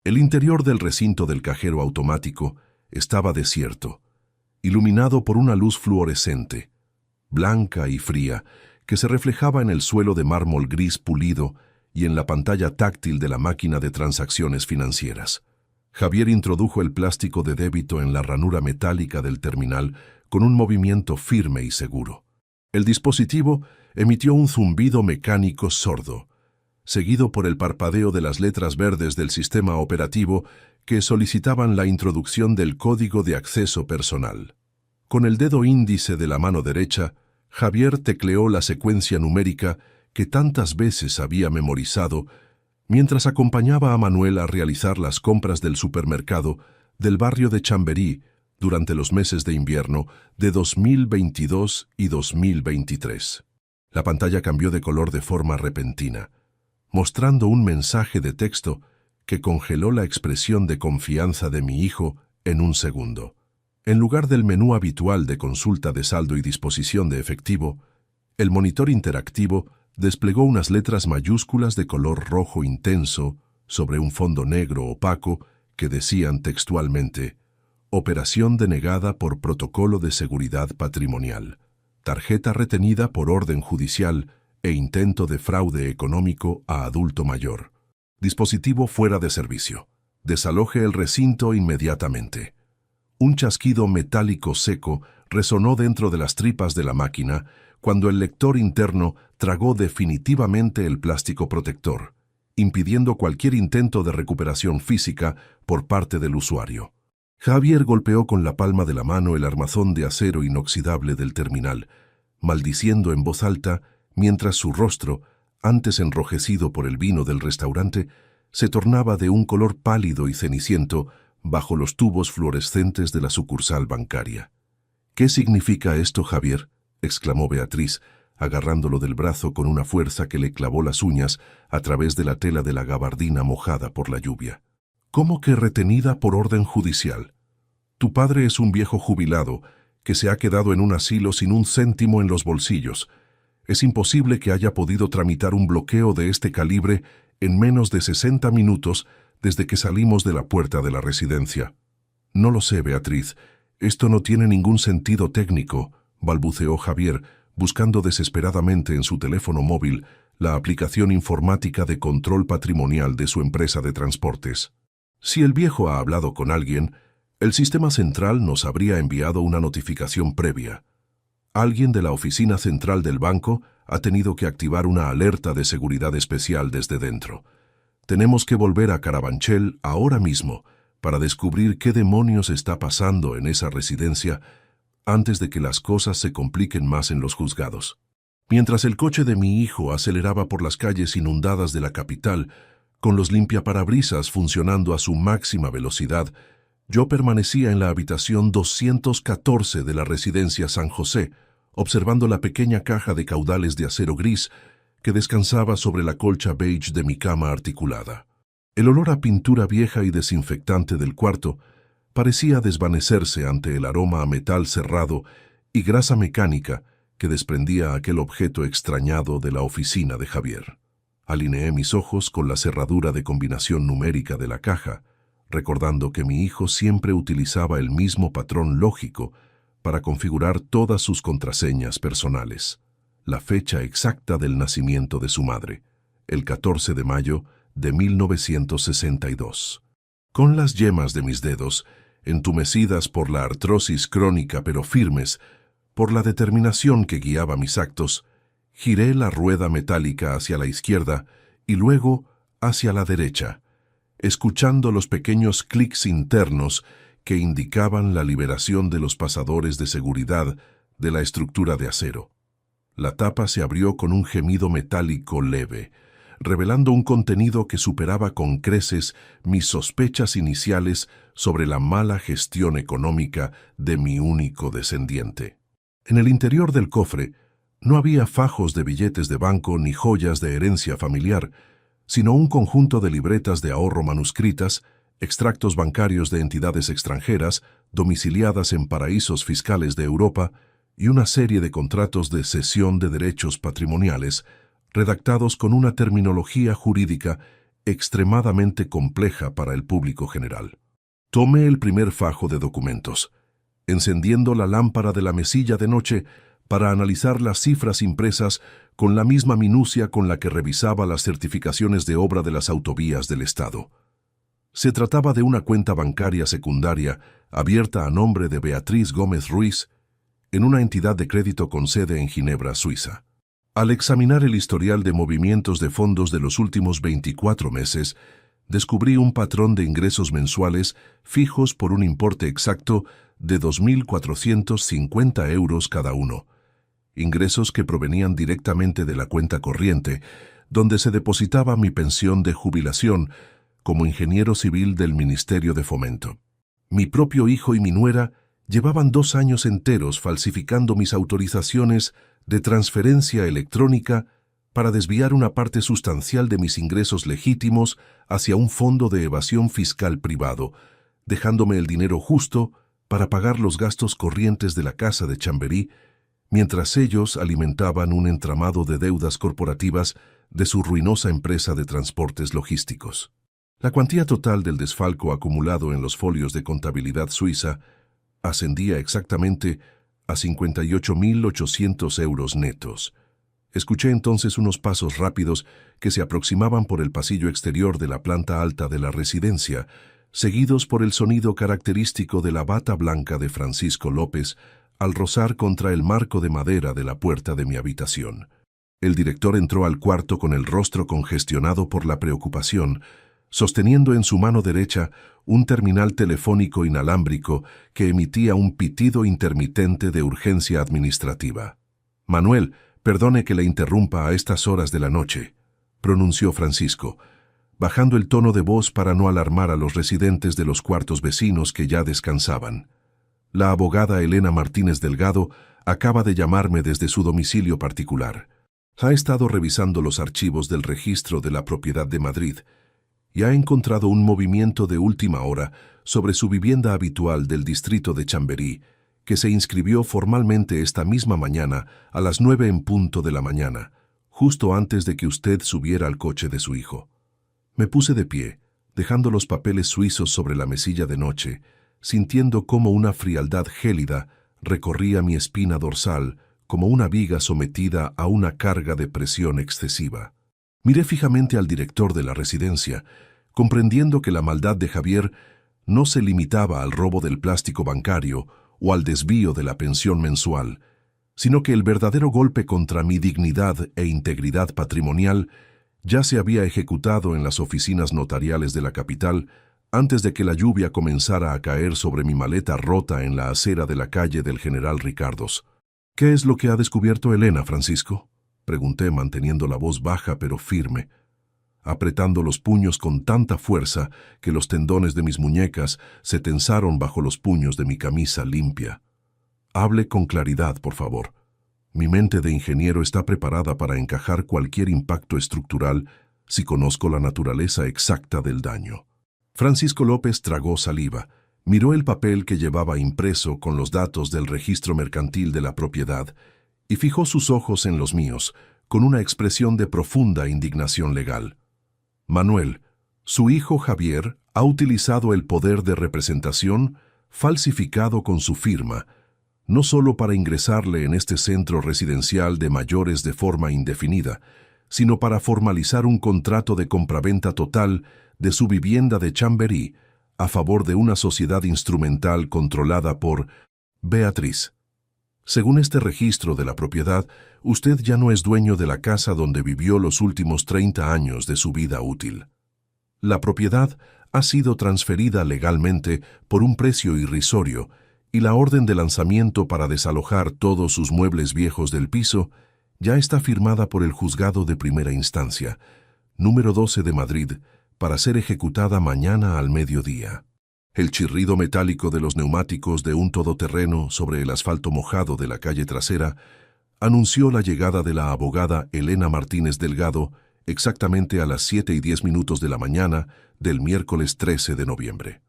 Speaker 1: El interior del recinto del cajero automático estaba desierto, iluminado por una luz fluorescente, blanca y fría, que se reflejaba en el suelo de mármol gris pulido y en la pantalla táctil de la máquina de transacciones financieras. Javier introdujo el plástico de débito en la ranura metálica del terminal con un movimiento firme y seguro. El dispositivo emitió un zumbido mecánico sordo. seguido por el parpadeo de las letras verdes del sistema operativo que solicitaban la introducción del código de acceso personal. Con el dedo índice de la mano derecha, Javier tecleó la secuencia numérica que tantas veces había memorizado mientras acompañaba a Manuel a realizar las compras del supermercado del barrio de Chamberí durante los meses de invierno de 2022 y 2023. La pantalla cambió de color de forma repentina, mostrando un mensaje de texto que congeló la expresión de confianza de mi hijo en un segundo. En lugar del menú habitual de consulta de saldo y disposición de efectivo, el monitor interactivo desplegó unas letras mayúsculas de color rojo intenso sobre un fondo negro opaco que decían textualmente: Operación denegada por protocolo de seguridad patrimonial. Tarjeta retenida por orden judicial e intento de fraude económico a adulto mayor. Dispositivo fuera de servicio. Desaloje el recinto inmediatamente. Un chasquido metálico seco resonó dentro de las tripas de la máquina cuando el lector interno tragó definitivamente el plástico protector, impidiendo cualquier intento de recuperación física por parte del usuario. Javier golpeó con la palma de la mano el armazón de acero inoxidable del terminal, maldiciendo en voz alta mientras su rostro, antes enrojecido por el vino del restaurante, se tornaba de un color pálido y ceniciento bajo los tubos fluorescentes de la sucursal bancaria. «¿Qué significa esto, Javier?», exclamó Beatriz, agarrándolo del brazo con una fuerza que le clavó las uñas a través de la tela de la gabardina mojada por la lluvia. «¿Cómo que retenida por orden judicial? Tu padre es un viejo jubilado que se ha quedado en un asilo sin un céntimo en los bolsillos. Es imposible que haya podido tramitar un bloqueo de este calibre en menos de 60 minutos desde que salimos de la puerta de la residencia». «No lo sé, Beatriz. Esto no tiene ningún sentido técnico», balbuceó Javier, buscando desesperadamente en su teléfono móvil la aplicación informática de control patrimonial de su empresa de transportes. Si el viejo ha hablado con alguien, el sistema central nos habría enviado una notificación previa. Alguien de la oficina central del banco ha tenido que activar una alerta de seguridad especial desde dentro. Tenemos que volver a Carabanchel ahora mismo para descubrir qué demonios está pasando en esa residencia antes de que las cosas se compliquen más en los juzgados. Mientras el coche de mi hijo aceleraba por las calles inundadas de la capital, con los limpiaparabrisas funcionando a su máxima velocidad, yo permanecía en la habitación 214 de la residencia San José, observando la pequeña caja de caudales de acero gris que descansaba sobre la colcha beige de mi cama articulada. El olor a pintura vieja y desinfectante del cuarto parecía desvanecerse ante el aroma a metal cerrado y grasa mecánica que desprendía aquel objeto extrañado de la oficina de Javier. Alineé mis ojos con la cerradura de combinación numérica de la caja, recordando que mi hijo siempre utilizaba el mismo patrón lógico para configurar todas sus contraseñas personales. La fecha exacta del nacimiento de su madre, el 14 de mayo de 1962. Con las yemas de mis dedos, entumecidas por la artrosis crónica pero firmes, por la determinación que guiaba mis actos, giré la rueda metálica hacia la izquierda y luego hacia la derecha, escuchando los pequeños clics internos que indicaban la liberación de los pasadores de seguridad de la estructura de acero. La tapa se abrió con un gemido metálico leve, revelando un contenido que superaba con creces mis sospechas iniciales sobre la mala gestión económica de mi único descendiente. En el interior del cofre no había fajos de billetes de banco ni joyas de herencia familiar, sino un conjunto de libretas de ahorro manuscritas, extractos bancarios de entidades extranjeras domiciliadas en paraísos fiscales de Europa y una serie de contratos de cesión de derechos patrimoniales redactados con una terminología jurídica extremadamente compleja para el público general. Tomé el primer fajo de documentos, encendiendo la lámpara de la mesilla de noche para analizar las cifras impresas con la misma minucia con la que revisaba las certificaciones de obra de las autovías del Estado. Se trataba de una cuenta bancaria secundaria abierta a nombre de Beatriz Gómez Ruiz en una entidad de crédito con sede en Ginebra, Suiza. Al examinar el historial de movimientos de fondos de los últimos 24 meses, descubrí un patrón de ingresos mensuales fijos por un importe exacto de 2.450 euros cada uno. Ingresos que provenían directamente de la cuenta corriente, donde se depositaba mi pensión de jubilación como ingeniero civil del Ministerio de Fomento. Mi propio hijo y mi nuera llevaban 2 años enteros falsificando mis autorizaciones de transferencia electrónica para desviar una parte sustancial de mis ingresos legítimos hacia un fondo de evasión fiscal privado, dejándome el dinero justo para pagar los gastos corrientes de la casa de Chamberí, mientras ellos alimentaban un entramado de deudas corporativas de su ruinosa empresa de transportes logísticos. La cuantía total del desfalco acumulado en los folios de contabilidad suiza ascendía exactamente a 58.800 euros netos. Escuché entonces unos pasos rápidos que se aproximaban por el pasillo exterior de la planta alta de la residencia, seguidos por el sonido característico de la bata blanca de Francisco López al rozar contra el marco de madera de la puerta de mi habitación. El director entró al cuarto con el rostro congestionado por la preocupación, sosteniendo en su mano derecha un terminal telefónico inalámbrico que emitía un pitido intermitente de urgencia administrativa. «Manuel, perdone que le interrumpa a estas horas de la noche», pronunció Francisco, bajando el tono de voz para no alarmar a los residentes de los cuartos vecinos que ya descansaban. La abogada Elena Martínez Delgado acaba de llamarme desde su domicilio particular. Ha estado revisando los archivos del registro de la propiedad de Madrid y ha encontrado un movimiento de última hora sobre su vivienda habitual del distrito de Chamberí, que se inscribió formalmente esta misma mañana a las 9 en punto de la mañana, justo antes de que usted subiera al coche de su hijo. Me puse de pie, dejando los papeles suizos sobre la mesilla de noche, sintiendo cómo una frialdad gélida recorría mi espina dorsal como una viga sometida a una carga de presión excesiva. Miré fijamente al director de la residencia, comprendiendo que la maldad de Javier no se limitaba al robo del plástico bancario o al desvío de la pensión mensual, sino que el verdadero golpe contra mi dignidad e integridad patrimonial ya se había ejecutado en las oficinas notariales de la capital antes de que la lluvia comenzara a caer sobre mi maleta rota en la acera de la calle del General Ricardos. «¿Qué es lo que ha descubierto Elena, Francisco?», pregunté manteniendo la voz baja pero firme, apretando los puños con tanta fuerza que los tendones de mis muñecas se tensaron bajo los puños de mi camisa limpia. «Hable con claridad, por favor. Mi mente de ingeniero está preparada para encajar cualquier impacto estructural si conozco la naturaleza exacta del daño». Francisco López tragó saliva, miró el papel que llevaba impreso con los datos del registro mercantil de la propiedad y fijó sus ojos en los míos, con una expresión de profunda indignación legal. «Manuel, su hijo Javier ha utilizado el poder de representación falsificado con su firma, no solo para ingresarle en este centro residencial de mayores de forma indefinida, sino para formalizar un contrato de compraventa total de su vivienda de Chamberí a favor de una sociedad instrumental controlada por Beatriz. Según este registro de la propiedad, usted ya no es dueño de la casa donde vivió los últimos 30 años de su vida útil. La propiedad ha sido transferida legalmente por un precio irrisorio y la orden de lanzamiento para desalojar todos sus muebles viejos del piso ya está firmada por el Juzgado de Primera Instancia, número 12 de Madrid, para ser ejecutada mañana al mediodía. El chirrido metálico de los neumáticos de un todoterreno sobre el asfalto mojado de la calle trasera anunció la llegada de la abogada Elena Martínez Delgado exactamente a las 7:10 de la mañana del miércoles 13 de noviembre.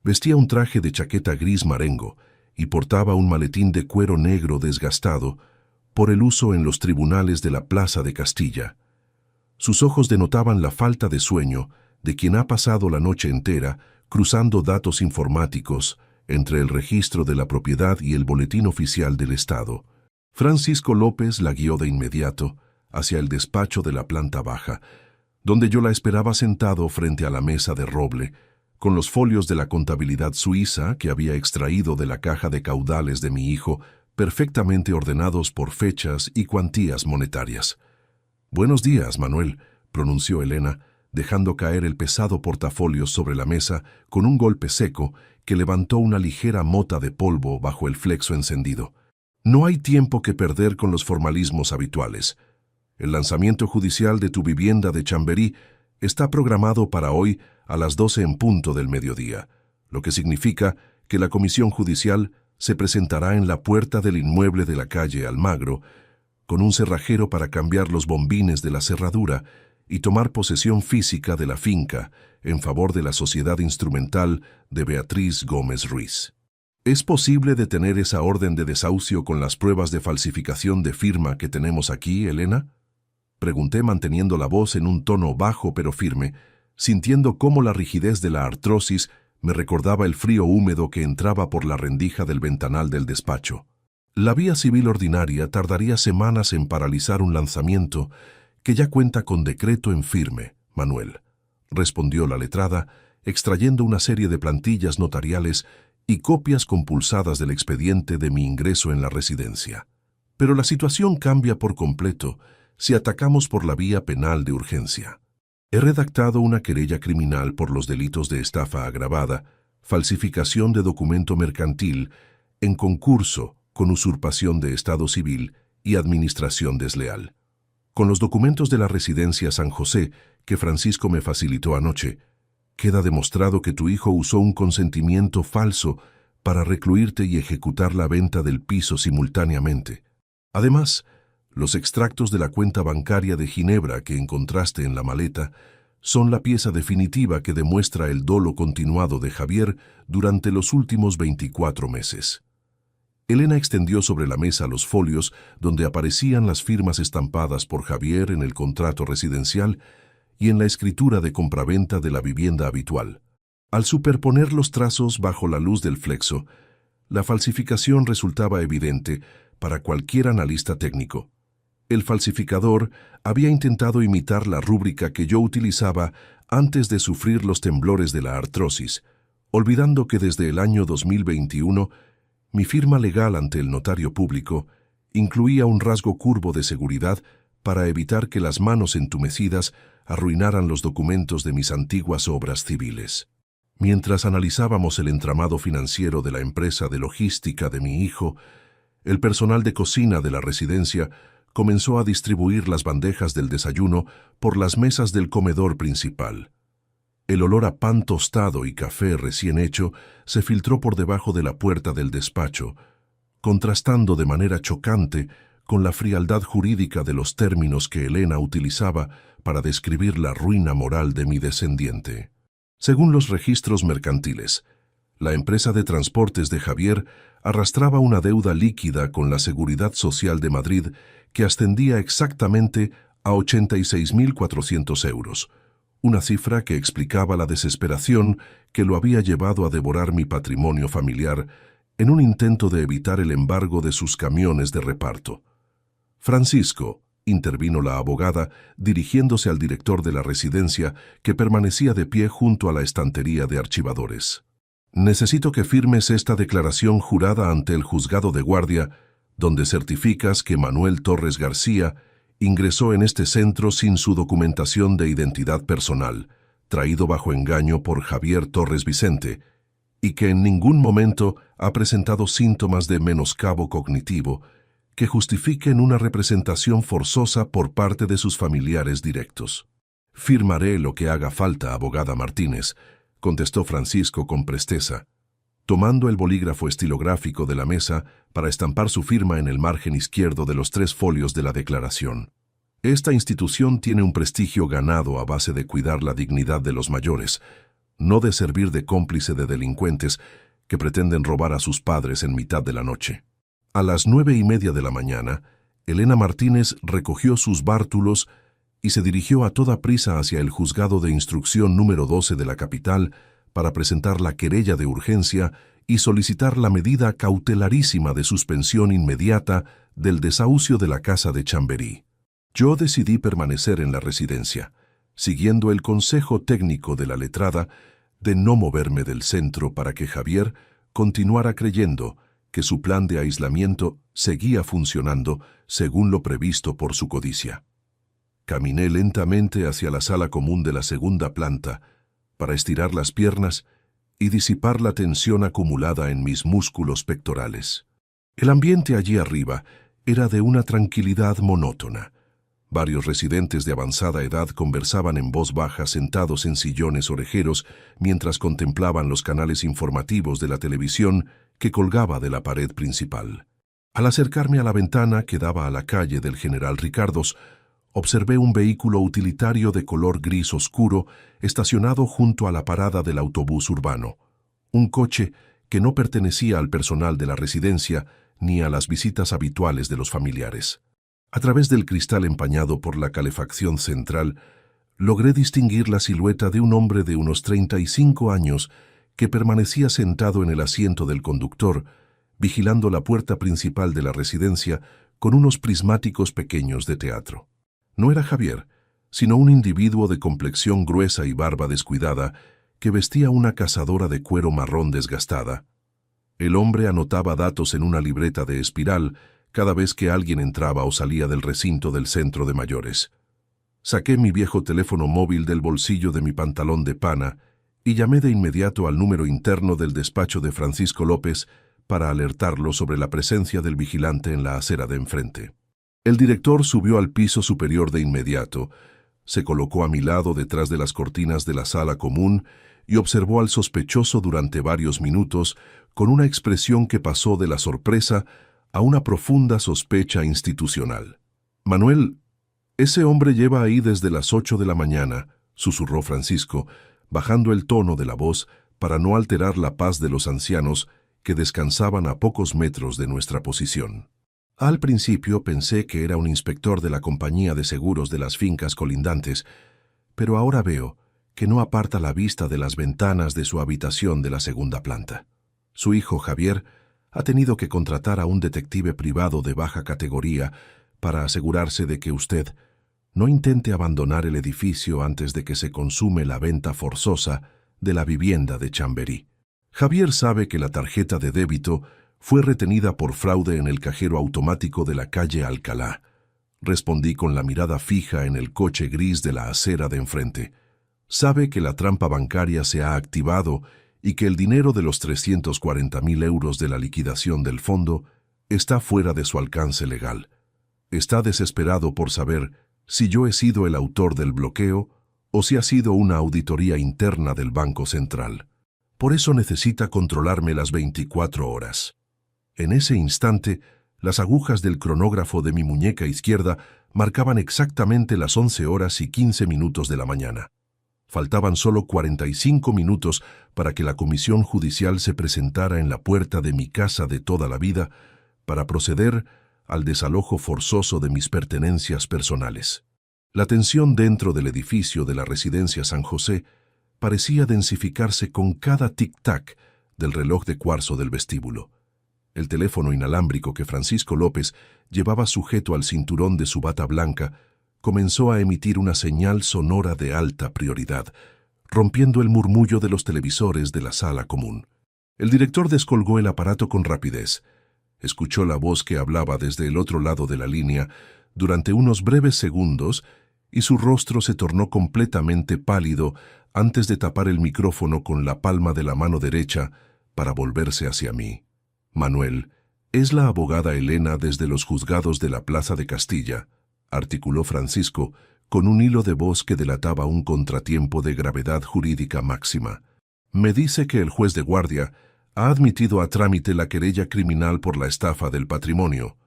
Speaker 1: Vestía un traje de chaqueta gris marengo y portaba un maletín de cuero negro desgastado por el uso en los tribunales de la Plaza de Castilla. Sus ojos denotaban la falta de sueño de quien ha pasado la noche entera cruzando datos informáticos entre el registro de la propiedad y el boletín oficial del Estado. Francisco López la guió de inmediato hacia el despacho de la planta baja, donde yo la esperaba sentado frente a la mesa de roble, con los folios de la contabilidad suiza que había extraído de la caja de caudales de mi hijo, perfectamente ordenados por fechas y cuantías monetarias. Buenos días, Manuel, pronunció Elena, dejando caer el pesado portafolio sobre la mesa con un golpe seco que levantó una ligera mota de polvo bajo el flexo encendido. No hay tiempo que perder con los formalismos habituales. El lanzamiento judicial de tu vivienda de Chamberí está programado para hoy a las 12 en punto del mediodía, lo que significa que la comisión judicial se presentará en la puerta del inmueble de la calle Almagro con un cerrajero para cambiar los bombines de la cerradura y tomar posesión física de la finca en favor de la sociedad instrumental de Beatriz Gómez Ruiz. ¿Es posible detener esa orden de desahucio con las pruebas de falsificación de firma que tenemos aquí, Elena? Pregunté manteniendo la voz en un tono bajo pero firme, sintiendo cómo la rigidez de la artrosis me recordaba el frío húmedo que entraba por la rendija del ventanal del despacho. La vía civil ordinaria tardaría semanas en paralizar un lanzamiento que ya cuenta con decreto en firme, Manuel, respondió la letrada, extrayendo una serie de plantillas notariales y copias compulsadas del expediente de mi ingreso en la residencia. Pero la situación cambia por completo si atacamos por la vía penal de urgencia. He redactado una querella criminal por los delitos de estafa agravada, falsificación de documento mercantil, en concurso con usurpación de estado civil y administración desleal. Con los documentos de la residencia San José que Francisco me facilitó anoche, queda demostrado que tu hijo usó un consentimiento falso para recluirte y ejecutar la venta del piso simultáneamente. Además, los extractos de la cuenta bancaria de Ginebra que encontraste en la maleta son la pieza definitiva que demuestra el dolo continuado de Javier durante los últimos 24 meses. Elena extendió sobre la mesa los folios donde aparecían las firmas estampadas por Javier en el contrato residencial y en la escritura de compraventa de la vivienda habitual. Al superponer los trazos bajo la luz del flexo, la falsificación resultaba evidente para cualquier analista técnico. El falsificador había intentado imitar la rúbrica que yo utilizaba antes de sufrir los temblores de la artrosis, olvidando que desde el año 2021 mi firma legal ante el notario público incluía un rasgo curvo de seguridad para evitar que las manos entumecidas arruinaran los documentos de mis antiguas obras civiles. Mientras analizábamos el entramado financiero de la empresa de logística de mi hijo, el personal de cocina de la residencia comenzó a distribuir las bandejas del desayuno por las mesas del comedor principal. El olor a pan tostado y café recién hecho se filtró por debajo de la puerta del despacho, contrastando de manera chocante con la frialdad jurídica de los términos que Elena utilizaba para describir la ruina moral de mi descendiente. Según los registros mercantiles, la empresa de transportes de Javier arrastraba una deuda líquida con la Seguridad Social de Madrid que ascendía exactamente a 86.400 euros, una cifra que explicaba la desesperación que lo había llevado a devorar mi patrimonio familiar en un intento de evitar el embargo de sus camiones de reparto. Francisco, intervino la abogada, dirigiéndose al director de la residencia, que permanecía de pie junto a la estantería de archivadores. Necesito que firmes esta declaración jurada ante el juzgado de guardia, donde certificas que Manuel Torres García ingresó en este centro sin su documentación de identidad personal, traído bajo engaño por Javier Torres Vicente, y que en ningún momento ha presentado síntomas de menoscabo cognitivo que justifiquen una representación forzosa por parte de sus familiares directos. Firmaré lo que haga falta, abogada Martínez, contestó Francisco con presteza, tomando el bolígrafo estilográfico de la mesa para estampar su firma en el margen izquierdo de los 3 folios de la declaración. Esta institución tiene un prestigio ganado a base de cuidar la dignidad de los mayores, no de servir de cómplice de delincuentes que pretenden robar a sus padres en mitad de la noche. A las 9:30 de la mañana, Elena Martínez recogió sus bártulos y se dirigió a toda prisa hacia el juzgado de instrucción número 12 de la capital para presentar la querella de urgencia y solicitar la medida cautelarísima de suspensión inmediata del desahucio de la casa de Chamberí. Yo decidí permanecer en la residencia, siguiendo el consejo técnico de la letrada de no moverme del centro para que Javier continuara creyendo que su plan de aislamiento seguía funcionando según lo previsto por su codicia. Caminé lentamente hacia la sala común de la segunda planta para estirar las piernas y disipar la tensión acumulada en mis músculos pectorales. El ambiente allí arriba era de una tranquilidad monótona. Varios residentes de avanzada edad conversaban en voz baja sentados en sillones orejeros mientras contemplaban los canales informativos de la televisión que colgaba de la pared principal. Al acercarme a la ventana que daba a la calle del General Ricardos, observé un vehículo utilitario de color gris oscuro estacionado junto a la parada del autobús urbano. Un coche que no pertenecía al personal de la residencia ni a las visitas habituales de los familiares. A través del cristal empañado por la calefacción central, logré distinguir la silueta de un hombre de unos 35 años que permanecía sentado en el asiento del conductor, vigilando la puerta principal de la residencia con unos prismáticos pequeños de teatro. No era Javier, sino un individuo de complexión gruesa y barba descuidada que vestía una cazadora de cuero marrón desgastada. El hombre anotaba datos en una libreta de espiral cada vez que alguien entraba o salía del recinto del centro de mayores. Saqué mi viejo teléfono móvil del bolsillo de mi pantalón de pana y llamé de inmediato al número interno del despacho de Francisco López para alertarlo sobre la presencia del vigilante en la acera de enfrente. El director subió al piso superior de inmediato, se colocó a mi lado detrás de las cortinas de la sala común y observó al sospechoso durante varios minutos con una expresión que pasó de la sorpresa a una profunda sospecha institucional. «Manuel, ese hombre lleva ahí desde las 8 de la mañana», susurró Francisco, bajando el tono de la voz para no alterar la paz de los ancianos que descansaban a pocos metros de nuestra posición. Al principio pensé que era un inspector de la compañía de seguros de las fincas colindantes, pero ahora veo que no aparta la vista de las ventanas de su habitación de la segunda planta. Su hijo Javier ha tenido que contratar a un detective privado de baja categoría para asegurarse de que usted no intente abandonar el edificio antes de que se consume la venta forzosa de la vivienda de Chamberí. Javier sabe que la tarjeta de débito fue retenida por fraude en el cajero automático de la calle Alcalá. Respondí con la mirada fija en el coche gris de la acera de enfrente. Sabe que la trampa bancaria se ha activado y que el dinero de los 340.000 euros de la liquidación del fondo está fuera de su alcance legal. Está desesperado por saber si yo he sido el autor del bloqueo o si ha sido una auditoría interna del Banco Central. Por eso necesita controlarme las 24 horas. En ese instante, las agujas del cronógrafo de mi muñeca izquierda marcaban exactamente las 11 horas y 15 minutos de la mañana. Faltaban solo 45 minutos para que la comisión judicial se presentara en la puerta de mi casa de toda la vida para proceder al desalojo forzoso de mis pertenencias personales. La tensión dentro del edificio de la residencia San José parecía densificarse con cada tic-tac del reloj de cuarzo del vestíbulo. El teléfono inalámbrico que Francisco López llevaba sujeto al cinturón de su bata blanca comenzó a emitir una señal sonora de alta prioridad, rompiendo el murmullo de los televisores de la sala común. El director descolgó el aparato con rapidez. Escuchó la voz que hablaba desde el otro lado de la línea durante unos breves segundos y su rostro se tornó completamente pálido antes de tapar el micrófono con la palma de la mano derecha para volverse hacia mí. «Manuel, es la abogada Elena desde los juzgados de la Plaza de Castilla», articuló Francisco con un hilo de voz que delataba un contratiempo de gravedad jurídica máxima. «Me dice que el juez de guardia ha admitido a trámite la querella criminal por la estafa del patrimonio,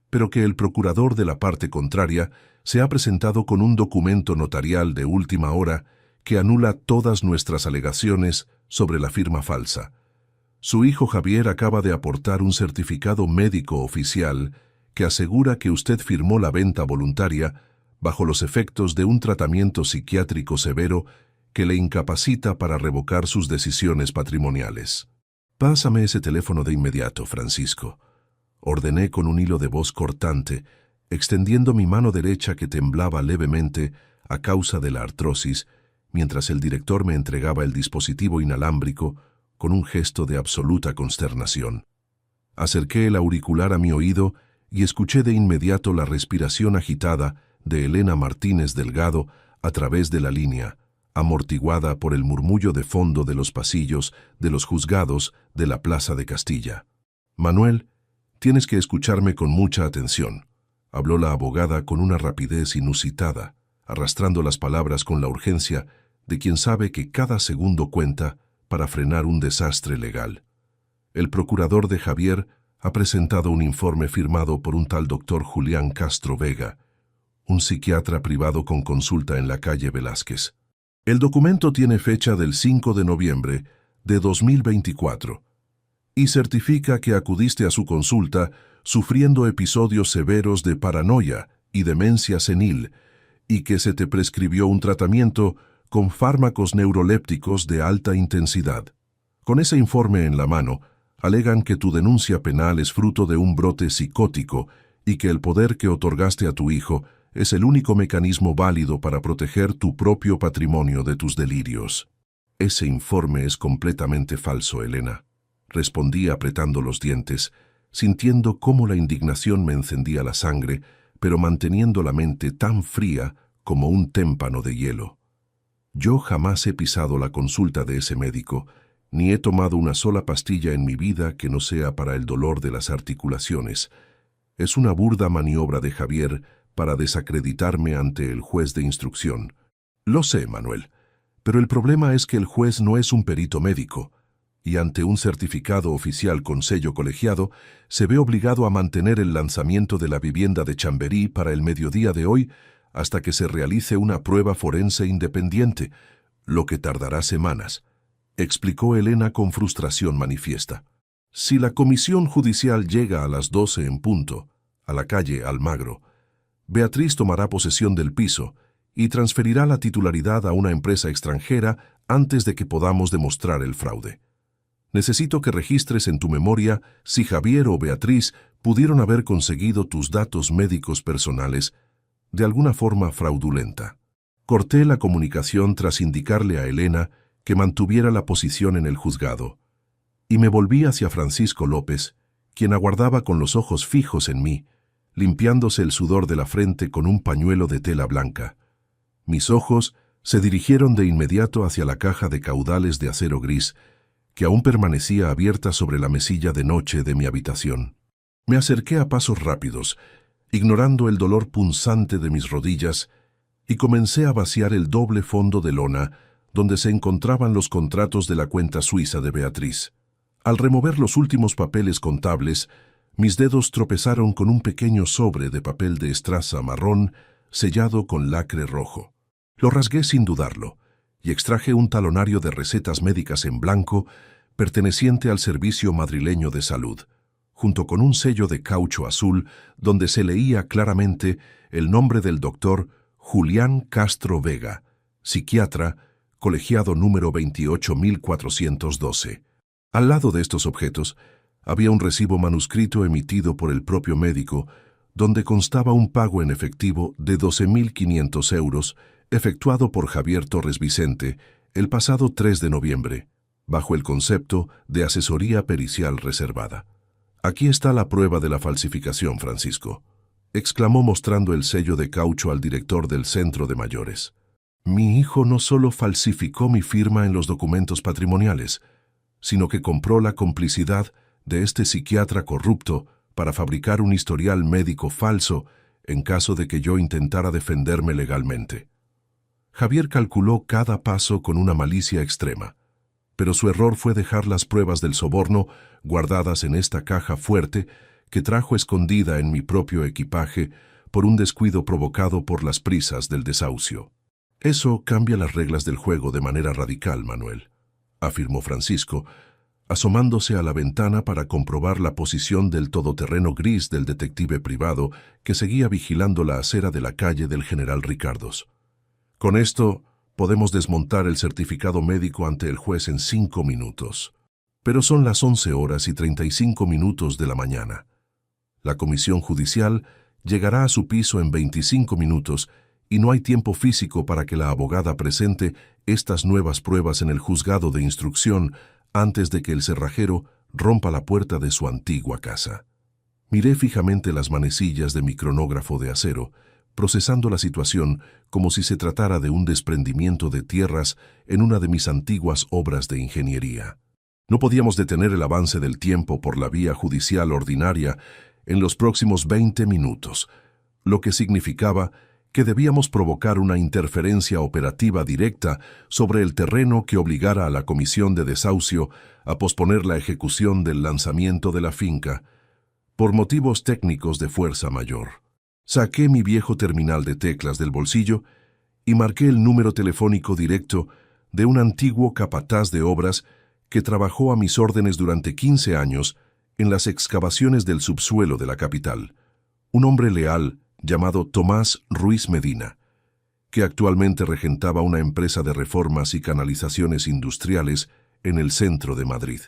Speaker 1: pero que el procurador de la parte contraria se ha presentado con un documento notarial de última hora que anula todas nuestras alegaciones sobre la firma falsa. Su hijo Javier acaba de aportar un certificado médico oficial que asegura que usted firmó la venta voluntaria bajo los efectos de un tratamiento psiquiátrico severo que le incapacita para revocar sus decisiones patrimoniales. «Pásame ese teléfono de inmediato, Francisco», ordené con un hilo de voz cortante, extendiendo mi mano derecha que temblaba levemente a causa de la artrosis, mientras el director me entregaba el dispositivo inalámbrico con un gesto de absoluta consternación. Acerqué el auricular a mi oído y escuché de inmediato la respiración agitada de Elena Martínez Delgado a través de la línea, amortiguada por el murmullo de fondo de los pasillos de los juzgados de la Plaza de Castilla. Manuel, tienes que escucharme con mucha atención, habló la abogada con una rapidez inusitada, arrastrando las palabras con la urgencia de quien sabe que cada segundo cuenta para frenar un desastre legal. El procurador de Javier ha presentado un informe firmado por un tal doctor Julián Castro Vega, un psiquiatra privado con consulta en la calle Velázquez. El documento tiene fecha del 5 de noviembre de 2024 y certifica que acudiste a su consulta sufriendo episodios severos de paranoia y demencia senil y que se te prescribió un tratamiento con fármacos neurolépticos de alta intensidad. Con ese informe en la mano, alegan que tu denuncia penal es fruto de un brote psicótico y que el poder que otorgaste a tu hijo es el único mecanismo válido para proteger tu propio patrimonio de tus delirios. Ese informe es completamente falso, Elena, respondí apretando los dientes, sintiendo cómo la indignación me encendía la sangre, pero manteniendo la mente tan fría como un témpano de hielo. Yo jamás he pisado la consulta de ese médico, ni he tomado una sola pastilla en mi vida que no sea para el dolor de las articulaciones. Es una burda maniobra de Javier para desacreditarme ante el juez de instrucción. Lo sé, Manuel, pero el problema es que el juez no es un perito médico, y ante un certificado oficial con sello colegiado, se ve obligado a mantener el lanzamiento de la vivienda de Chamberí para el mediodía de hoy hasta que se realice una prueba forense independiente, lo que tardará semanas, explicó Elena con frustración manifiesta. Si la comisión judicial llega a las 12 en punto, a la calle Almagro, Beatriz tomará posesión del piso y transferirá la titularidad a una empresa extranjera antes de que podamos demostrar el fraude. Necesito que registres en tu memoria si Javier o Beatriz pudieron haber conseguido tus datos médicos personales de alguna forma fraudulenta. Corté la comunicación tras indicarle a Elena que mantuviera la posición en el juzgado, y me volví hacia Francisco López, quien aguardaba con los ojos fijos en mí, limpiándose el sudor de la frente con un pañuelo de tela blanca. Mis ojos se dirigieron de inmediato hacia la caja de caudales de acero gris, que aún permanecía abierta sobre la mesilla de noche de mi habitación. Me acerqué a pasos rápidos, ignorando el dolor punzante de mis rodillas, y comencé a vaciar el doble fondo de lona donde se encontraban los contratos de la cuenta suiza de Beatriz. Al remover los últimos papeles contables, mis dedos tropezaron con un pequeño sobre de papel de estraza marrón sellado con lacre rojo. Lo rasgué sin dudarlo y extraje un talonario de recetas médicas en blanco perteneciente al Servicio Madrileño de Salud, junto con un sello de caucho azul donde se leía claramente el nombre del doctor Julián Castro Vega, psiquiatra, colegiado número 28412. Al lado de estos objetos había un recibo manuscrito emitido por el propio médico, donde constaba un pago en efectivo de 12.500 euros efectuado por Javier Torres Vicente el pasado 3 de noviembre, bajo el concepto de asesoría pericial reservada. «Aquí está la prueba de la falsificación, Francisco», exclamó mostrando el sello de caucho al director del centro de mayores. «Mi hijo no solo falsificó mi firma en los documentos patrimoniales, sino que compró la complicidad de este psiquiatra corrupto para fabricar un historial médico falso en caso de que yo intentara defenderme legalmente». Javier calculó cada paso con una malicia extrema, pero su error fue dejar las pruebas del soborno guardadas en esta caja fuerte que trajo escondida en mi propio equipaje por un descuido provocado por las prisas del desahucio. «Eso cambia las reglas del juego de manera radical, Manuel», afirmó Francisco, asomándose a la ventana para comprobar la posición del todoterreno gris del detective privado que seguía vigilando la acera de la calle del General Ricardos. «Con esto podemos desmontar el certificado médico ante el juez en 5 minutos. Pero son las 11:35 de la mañana. La comisión judicial llegará a su piso en 25 minutos y no hay tiempo físico para que la abogada presente estas nuevas pruebas en el juzgado de instrucción antes de que el cerrajero rompa la puerta de su antigua casa». Miré fijamente las manecillas de mi cronógrafo de acero, procesando la situación como si se tratara de un desprendimiento de tierras en una de mis antiguas obras de ingeniería. No podíamos detener el avance del tiempo por la vía judicial ordinaria en los próximos 20 minutos, lo que significaba que debíamos provocar una interferencia operativa directa sobre el terreno que obligara a la comisión de desahucio a posponer la ejecución del lanzamiento de la finca por motivos técnicos de fuerza mayor. Saqué mi viejo terminal de teclas del bolsillo y marqué el número telefónico directo de un antiguo capataz de obras que trabajó a mis órdenes durante 15 años en las excavaciones del subsuelo de la capital, un hombre leal llamado Tomás Ruiz Medina, que actualmente regentaba una empresa de reformas y canalizaciones industriales en el centro de Madrid.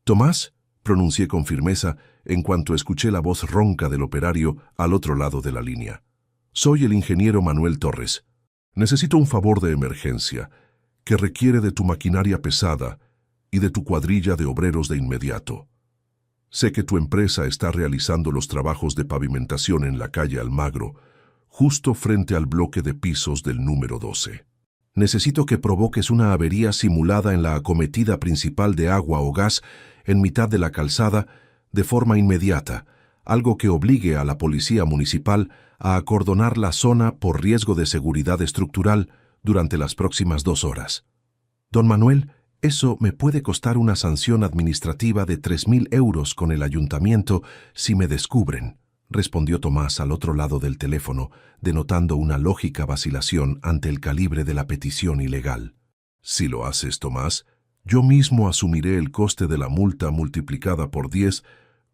Speaker 1: «Tomás», pronuncié con firmeza en cuanto escuché la voz ronca del operario al otro lado de la línea. «Soy el ingeniero Manuel Torres. Necesito un favor de emergencia que requiere de tu maquinaria pesada y de tu cuadrilla de obreros de inmediato. Sé que tu empresa está realizando los trabajos de pavimentación en la calle Almagro, justo frente al bloque de pisos del número 12. Necesito que provoques una avería simulada en la acometida principal de agua o gas en mitad de la calzada de forma inmediata, algo que obligue a la policía municipal a acordonar la zona por riesgo de seguridad estructural durante las próximas 2 horas. Don Manuel, eso me puede costar una sanción administrativa de 3.000 euros con el ayuntamiento si me descubren», respondió Tomás al otro lado del teléfono, denotando una lógica vacilación ante el calibre de la petición ilegal. «Si lo haces, Tomás, yo mismo asumiré el coste de la multa multiplicada por 10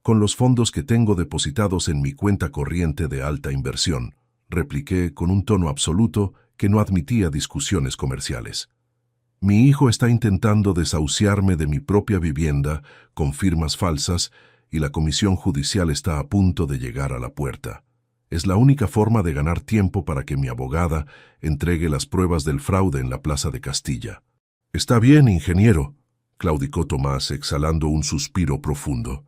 Speaker 1: con los fondos que tengo depositados en mi cuenta corriente de alta inversión», repliqué con un tono absoluto que no admitía discusiones comerciales. «Mi hijo está intentando desahuciarme de mi propia vivienda con firmas falsas y la comisión judicial está a punto de llegar a la puerta. Es la única forma de ganar tiempo para que mi abogada entregue las pruebas del fraude en la Plaza de Castilla». «Está bien, ingeniero», claudicó Tomás exhalando un suspiro profundo.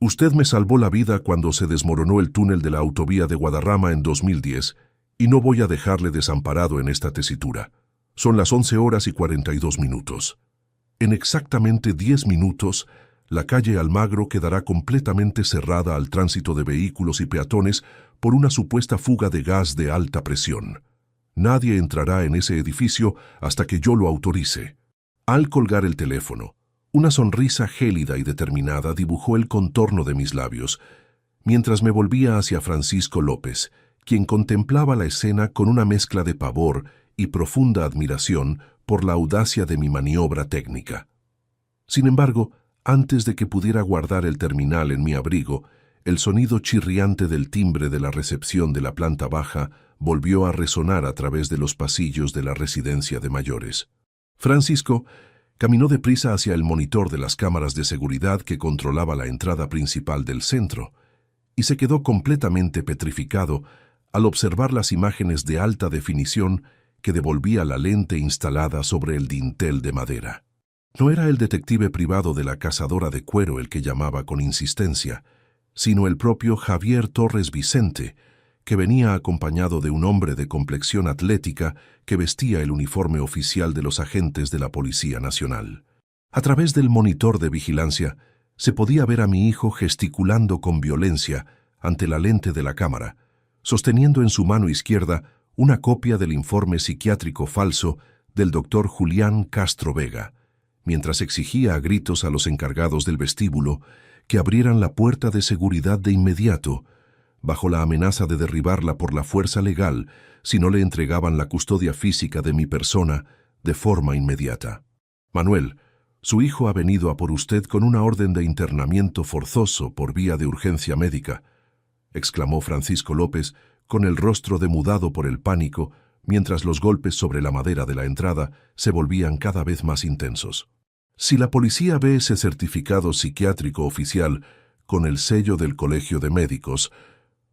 Speaker 1: «Usted me salvó la vida cuando se desmoronó el túnel de la autovía de Guadarrama en 2010 y no voy a dejarle desamparado en esta tesitura. Son las 11:42. En exactamente 10 minutos, la calle Almagro quedará completamente cerrada al tránsito de vehículos y peatones por una supuesta fuga de gas de alta presión. Nadie entrará en ese edificio hasta que yo lo autorice». Al colgar el teléfono, una sonrisa gélida y determinada dibujó el contorno de mis labios, mientras me volvía hacia Francisco López, quien contemplaba la escena con una mezcla de pavor y profunda admiración por la audacia de mi maniobra técnica. Sin embargo, antes de que pudiera guardar el terminal en mi abrigo, el sonido chirriante del timbre de la recepción de la planta baja volvió a resonar a través de los pasillos de la residencia de mayores. Francisco caminó deprisa hacia el monitor de las cámaras de seguridad que controlaba la entrada principal del centro, y se quedó completamente petrificado al observar las imágenes de alta definición que devolvía la lente instalada sobre el dintel de madera. No era el detective privado de la cazadora de cuero el que llamaba con insistencia, sino el propio Javier Torres Vicente, que venía acompañado de un hombre de complexión atlética que vestía el uniforme oficial de los agentes de la Policía Nacional. A través del monitor de vigilancia se podía ver a mi hijo gesticulando con violencia ante la lente de la cámara, sosteniendo en su mano izquierda una copia del informe psiquiátrico falso del doctor Julián Castro Vega, mientras exigía a gritos a los encargados del vestíbulo que abrieran la puerta de seguridad de inmediato, bajo la amenaza de derribarla por la fuerza legal si no le entregaban la custodia física de mi persona de forma inmediata. «Manuel, su hijo ha venido a por usted con una orden de internamiento forzoso por vía de urgencia médica», exclamó Francisco López con el rostro demudado por el pánico, mientras los golpes sobre la madera de la entrada se volvían cada vez más intensos. «Si la policía ve ese certificado psiquiátrico oficial con el sello del Colegio de Médicos,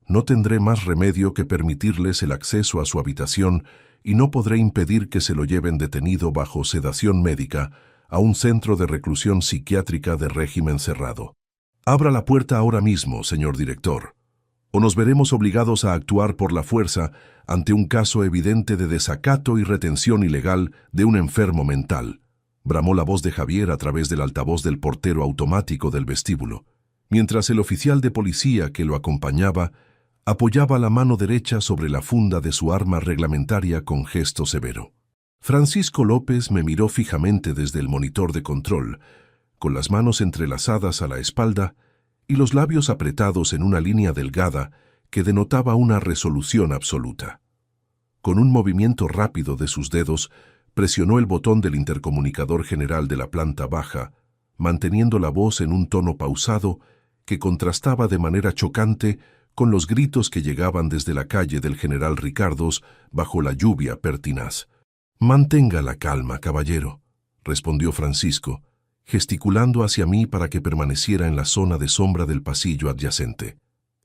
Speaker 1: no tendré más remedio que permitirles el acceso a su habitación y no podré impedir que se lo lleven detenido bajo sedación médica a un centro de reclusión psiquiátrica de régimen cerrado. Abra la puerta ahora mismo, señor director», o nos veremos obligados a actuar por la fuerza ante un caso evidente de desacato y retención ilegal de un enfermo mental. Bramó la voz de Javier a través del altavoz del portero automático del vestíbulo, mientras el oficial de policía que lo acompañaba apoyaba la mano derecha sobre la funda de su arma reglamentaria con gesto severo. Francisco López me miró fijamente desde el monitor de control, con las manos entrelazadas a la espalda y los labios apretados en una línea delgada que denotaba una resolución absoluta. Con un movimiento rápido de sus dedos, presionó el botón del intercomunicador general de la planta baja, manteniendo la voz en un tono pausado que contrastaba de manera chocante con los gritos que llegaban desde la calle del General Ricardos bajo la lluvia pertinaz. «Mantenga la calma, caballero», respondió Francisco, gesticulando hacia mí para que permaneciera en la zona de sombra del pasillo adyacente.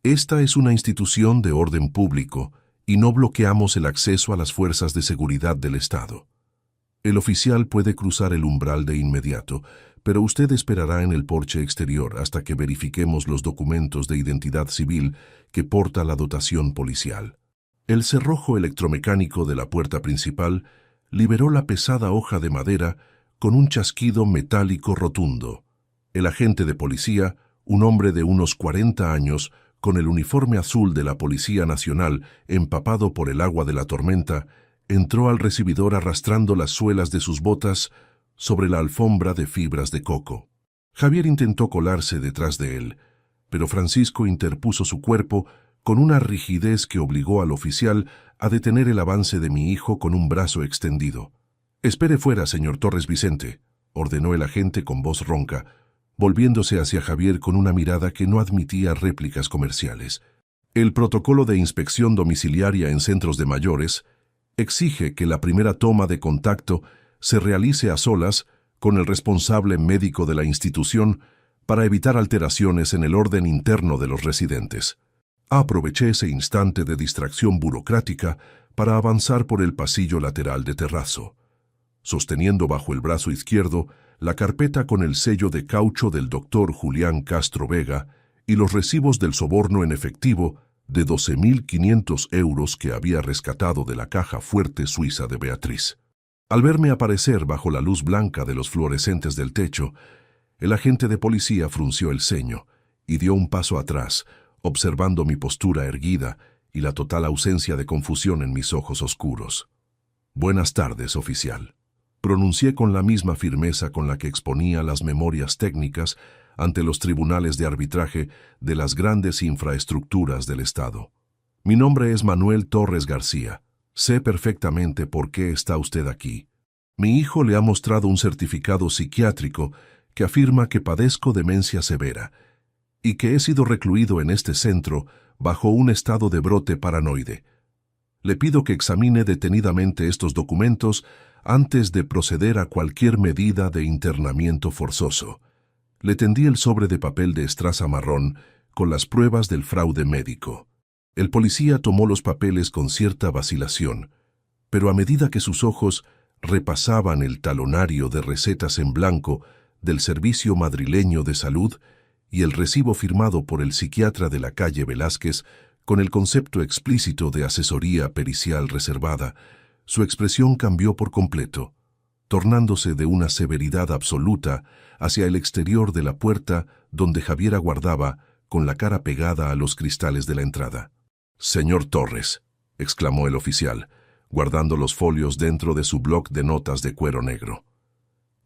Speaker 1: «Esta es una institución de orden público y no bloqueamos el acceso a las fuerzas de seguridad del Estado. El oficial puede cruzar el umbral de inmediato, pero usted esperará en el porche exterior hasta que verifiquemos los documentos de identidad civil que porta la dotación policial». El cerrojo electromecánico de la puerta principal liberó la pesada hoja de madera con un chasquido metálico rotundo. El agente de policía, un hombre de unos 40 años, con el uniforme azul de la Policía Nacional empapado por el agua de la tormenta, entró al recibidor arrastrando las suelas de sus botas sobre la alfombra de fibras de coco. Javier intentó colarse detrás de él, pero Francisco interpuso su cuerpo con una rigidez que obligó al oficial a detener el avance de mi hijo con un brazo extendido. «Espere fuera, señor Torres Vicente», ordenó el agente con voz ronca, volviéndose hacia Javier con una mirada que no admitía réplicas comerciales. «El protocolo de inspección domiciliaria en centros de mayores exige que la primera toma de contacto se realice a solas con el responsable médico de la institución para evitar alteraciones en el orden interno de los residentes». Aproveché ese instante de distracción burocrática para avanzar por el pasillo lateral de terrazo, sosteniendo bajo el brazo izquierdo la carpeta con el sello de caucho del doctor Julián Castro Vega y los recibos del soborno en efectivo de 12.500 euros que había rescatado de la caja fuerte suiza de Beatriz. Al verme aparecer bajo la luz blanca de los fluorescentes del techo, el agente de policía frunció el ceño y dio un paso atrás, observando mi postura erguida y la total ausencia de confusión en mis ojos oscuros. «Buenas tardes, oficial», pronuncié con la misma firmeza con la que exponía las memorias técnicas ante los tribunales de arbitraje de las grandes infraestructuras del Estado. «Mi nombre es Manuel Torres García. Sé perfectamente por qué está usted aquí. Mi hijo le ha mostrado un certificado psiquiátrico que afirma que padezco demencia severa y que he sido recluido en este centro bajo un estado de brote paranoide. Le pido que examine detenidamente estos documentos antes de proceder a cualquier medida de internamiento forzoso». Le tendí el sobre de papel de estraza marrón con las pruebas del fraude médico. El policía tomó los papeles con cierta vacilación, pero a medida que sus ojos repasaban el talonario de recetas en blanco del Servicio Madrileño de Salud y el recibo firmado por el psiquiatra de la calle Velázquez con el concepto explícito de asesoría pericial reservada, su expresión cambió por completo, tornándose de una severidad absoluta hacia el exterior de la puerta donde Javier aguardaba con la cara pegada a los cristales de la entrada. «Señor Torres», exclamó el oficial, guardando los folios dentro de su bloc de notas de cuero negro.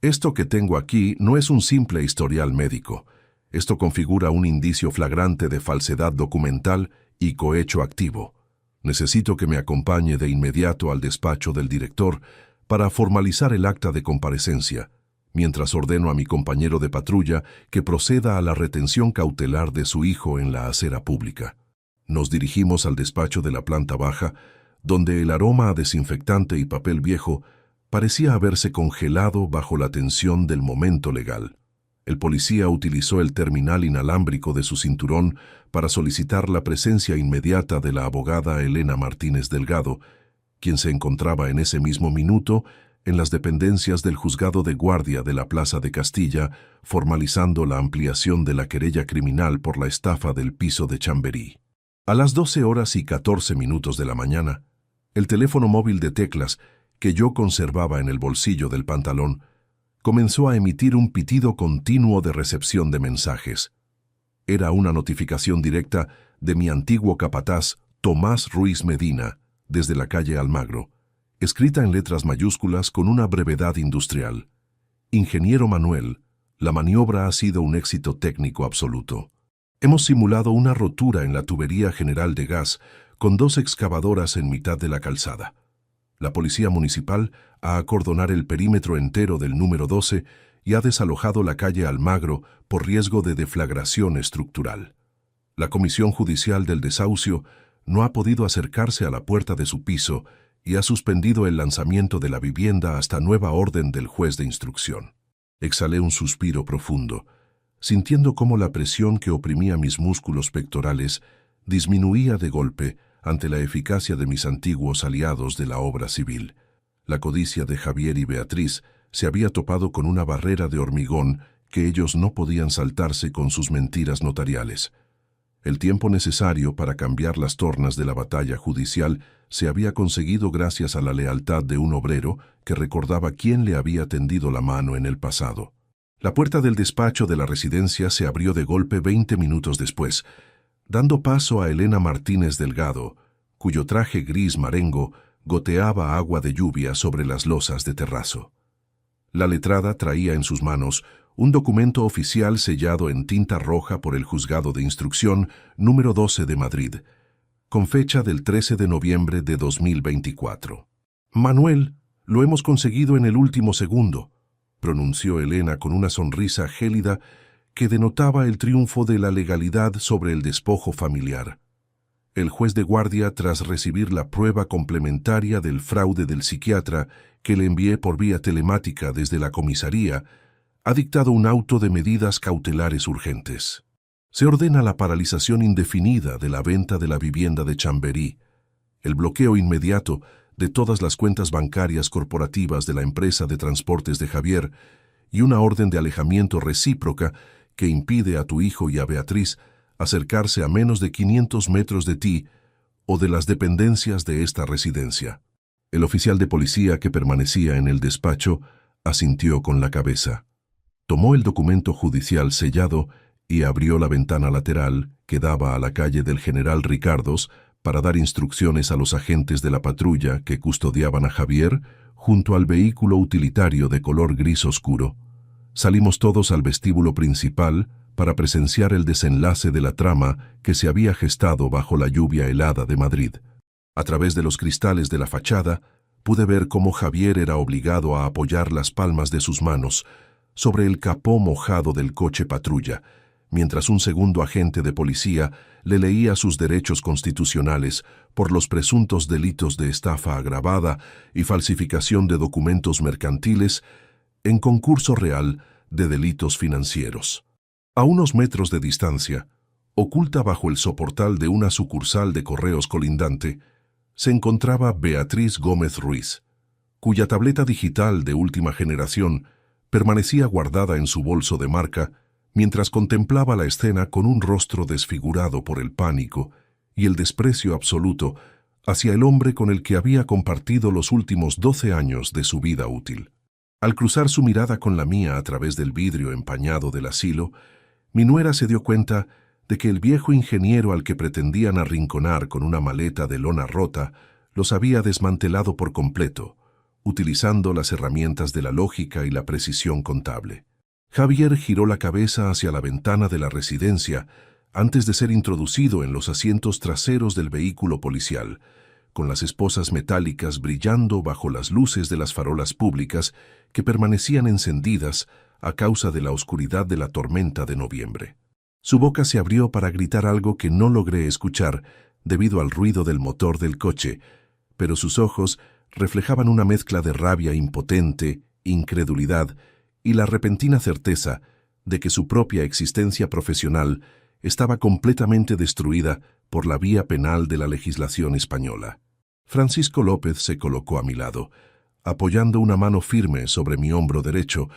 Speaker 1: «Esto que tengo aquí no es un simple historial médico. Esto configura un indicio flagrante de falsedad documental y cohecho activo. Necesito que me acompañe de inmediato al despacho del director para formalizar el acta de comparecencia, mientras ordeno a mi compañero de patrulla que proceda a la retención cautelar de su hijo en la acera pública». Nos dirigimos al despacho de la planta baja, donde el aroma a desinfectante y papel viejo parecía haberse congelado bajo la tensión del momento legal. El policía utilizó el terminal inalámbrico de su cinturón para solicitar la presencia inmediata de la abogada Elena Martínez Delgado, quien se encontraba en ese mismo minuto en las dependencias del juzgado de guardia de la Plaza de Castilla, formalizando la ampliación de la querella criminal por la estafa del piso de Chamberí. A las 12:14 de la mañana, el teléfono móvil de teclas que yo conservaba en el bolsillo del pantalón comenzó a emitir un pitido continuo de recepción de mensajes. Era una notificación directa de mi antiguo capataz, Tomás Ruiz Medina, desde la calle Almagro, escrita en letras mayúsculas con una brevedad industrial. Ingeniero Manuel, la maniobra ha sido un éxito técnico absoluto. Hemos simulado una rotura en la tubería general de gas con 2 excavadoras en mitad de la calzada. La policía municipal ha acordonado el perímetro entero del número 12 y ha desalojado la calle Almagro por riesgo de deflagración estructural. La Comisión Judicial del Desahucio no ha podido acercarse a la puerta de su piso y ha suspendido el lanzamiento de la vivienda hasta nueva orden del juez de instrucción. Exhalé un suspiro profundo, sintiendo cómo la presión que oprimía mis músculos pectorales disminuía de golpe ante la eficacia de mis antiguos aliados de la obra civil. La codicia de Javier y Beatriz se había topado con una barrera de hormigón que ellos no podían saltarse con sus mentiras notariales. El tiempo necesario para cambiar las tornas de la batalla judicial se había conseguido gracias a la lealtad de un obrero que recordaba quién le había tendido la mano en el pasado. La puerta del despacho de la residencia se abrió de golpe 20 minutos después, dando paso a Elena Martínez Delgado, cuyo traje gris marengo goteaba agua de lluvia sobre las losas de terrazo. La letrada traía en sus manos un documento oficial sellado en tinta roja por el Juzgado de Instrucción número 12 de Madrid, con fecha del 13 de noviembre de 2024. «Manuel, lo hemos conseguido en el último segundo», pronunció Elena con una sonrisa gélida que denotaba el triunfo de la legalidad sobre el despojo familiar. El juez de guardia, tras recibir la prueba complementaria del fraude del psiquiatra que le envié por vía telemática desde la comisaría, ha dictado un auto de medidas cautelares urgentes. Se ordena la paralización indefinida de la venta de la vivienda de Chamberí, el bloqueo inmediato de todas las cuentas bancarias corporativas de la empresa de transportes de Javier y una orden de alejamiento recíproca que impide a tu hijo y a Beatriz acercarse a menos de 500 metros de ti o de las dependencias de esta residencia. El oficial de policía que permanecía en el despacho asintió con la cabeza. Tomó el documento judicial sellado y abrió la ventana lateral que daba a la calle del General Ricardos para dar instrucciones a los agentes de la patrulla que custodiaban a Javier junto al vehículo utilitario de color gris oscuro. Salimos todos al vestíbulo principal para presenciar el desenlace de la trama que se había gestado bajo la lluvia helada de Madrid. A través de los cristales de la fachada, pude ver cómo Javier era obligado a apoyar las palmas de sus manos sobre el capó mojado del coche patrulla, mientras un segundo agente de policía le leía sus derechos constitucionales por los presuntos delitos de estafa agravada y falsificación de documentos mercantiles en concurso real de delitos financieros. A unos metros de distancia, oculta bajo el soportal de una sucursal de correos colindante, se encontraba Beatriz Gómez Ruiz, cuya tableta digital de última generación permanecía guardada en su bolso de marca mientras contemplaba la escena con un rostro desfigurado por el pánico y el desprecio absoluto hacia el hombre con el que había compartido los últimos 12 años de su vida útil. Al cruzar su mirada con la mía a través del vidrio empañado del asilo, mi nuera se dio cuenta de que el viejo ingeniero al que pretendían arrinconar con una maleta de lona rota los había desmantelado por completo, utilizando las herramientas de la lógica y la precisión contable. Javier giró la cabeza hacia la ventana de la residencia antes de ser introducido en los asientos traseros del vehículo policial, con las esposas metálicas brillando bajo las luces de las farolas públicas que permanecían encendidas a causa de la oscuridad de la tormenta de noviembre. Su boca se abrió para gritar algo que no logré escuchar debido al ruido del motor del coche, pero sus ojos reflejaban una mezcla de rabia impotente, incredulidad y la repentina certeza de que su propia existencia profesional estaba completamente destruida por la vía penal de la legislación española. Francisco López se colocó a mi lado, apoyando una mano firme sobre mi hombro derecho,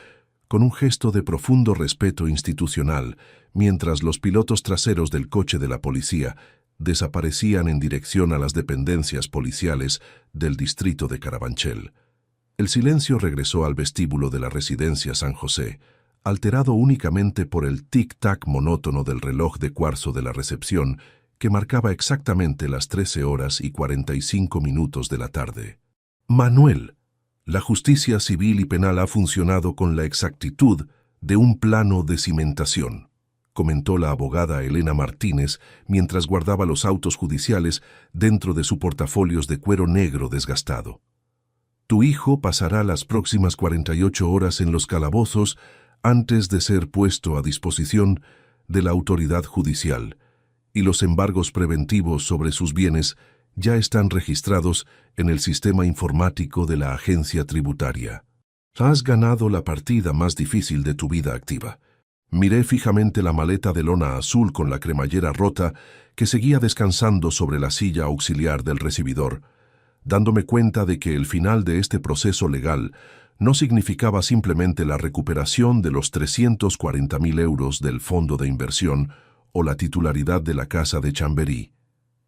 Speaker 1: con un gesto de profundo respeto institucional, mientras los pilotos traseros del coche de la policía desaparecían en dirección a las dependencias policiales del distrito de Carabanchel. El silencio regresó al vestíbulo de la residencia San José, alterado únicamente por el tic-tac monótono del reloj de cuarzo de la recepción que marcaba exactamente las 13:45 de la tarde. Manuel, la justicia civil y penal ha funcionado con la exactitud de un plano de cimentación, comentó la abogada Elena Martínez mientras guardaba los autos judiciales dentro de su portafolios de cuero negro desgastado. Tu hijo pasará las próximas 48 horas en los calabozos antes de ser puesto a disposición de la autoridad judicial, y los embargos preventivos sobre sus bienes ya están registrados en el sistema informático de la agencia tributaria. Has ganado la partida más difícil de tu vida activa. Miré fijamente la maleta de lona azul con la cremallera rota que seguía descansando sobre la silla auxiliar del recibidor, dándome cuenta de que el final de este proceso legal no significaba simplemente la recuperación de los 340.000 euros del fondo de inversión o la titularidad de la casa de Chamberí,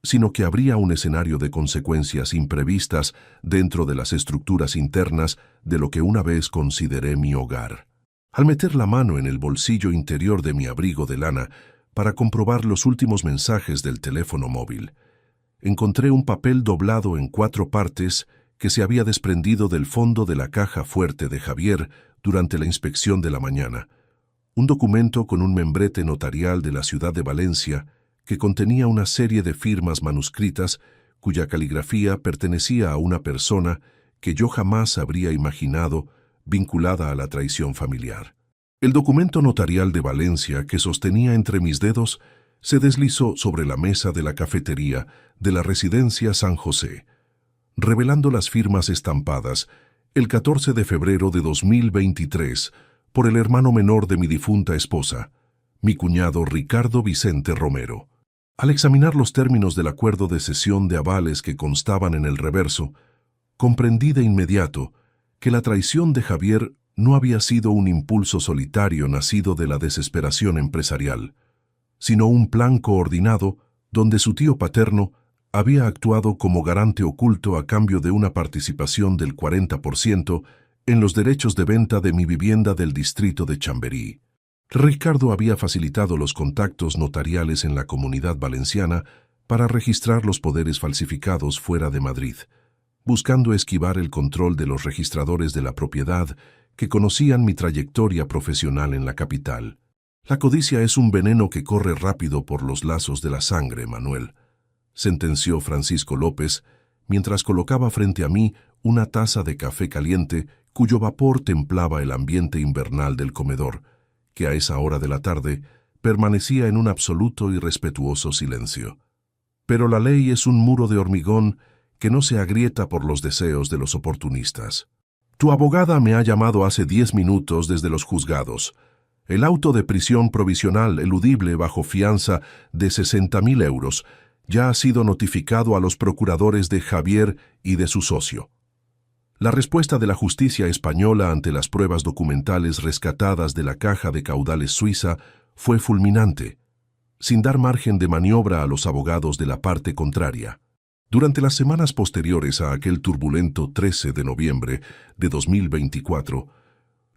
Speaker 1: sino que habría un escenario de consecuencias imprevistas dentro de las estructuras internas de lo que una vez consideré mi hogar. Al meter la mano en el bolsillo interior de mi abrigo de lana para comprobar los últimos mensajes del teléfono móvil, encontré un papel doblado en 4 partes que se había desprendido del fondo de la caja fuerte de Javier durante la inspección de la mañana. Un documento con un membrete notarial de la ciudad de Valencia que contenía una serie de firmas manuscritas cuya caligrafía pertenecía a una persona que yo jamás habría imaginado vinculada a la traición familiar. El documento notarial de Valencia que sostenía entre mis dedos se deslizó sobre la mesa de la cafetería de la residencia San José, revelando las firmas estampadas el 14 de febrero de 2023 por el hermano menor de mi difunta esposa, mi cuñado Ricardo Vicente Romero. Al examinar los términos del acuerdo de cesión de avales que constaban en el reverso, comprendí de inmediato que la traición de Javier no había sido un impulso solitario nacido de la desesperación empresarial, sino un plan coordinado donde su tío paterno había actuado como garante oculto a cambio de una participación del 40% en los derechos de venta de mi vivienda del distrito de Chamberí. Ricardo había facilitado los contactos notariales en la Comunidad Valenciana para registrar los poderes falsificados fuera de Madrid, buscando esquivar el control de los registradores de la propiedad que conocían mi trayectoria profesional en la capital. La codicia es un veneno que corre rápido por los lazos de la sangre, Manuel, sentenció Francisco López, mientras colocaba frente a mí una taza de café caliente cuyo vapor templaba el ambiente invernal del comedor, que a esa hora de la tarde permanecía en un absoluto y respetuoso silencio. Pero la ley es un muro de hormigón que no se agrieta por los deseos de los oportunistas. Tu abogada me ha llamado hace 10 minutos desde los juzgados. El auto de prisión provisional eludible bajo fianza de 60.000 euros ya ha sido notificado a los procuradores de Javier y de su socio. La respuesta de la justicia española ante las pruebas documentales rescatadas de la caja de caudales suiza fue fulminante, sin dar margen de maniobra a los abogados de la parte contraria. Durante las semanas posteriores a aquel turbulento 13 de noviembre de 2024,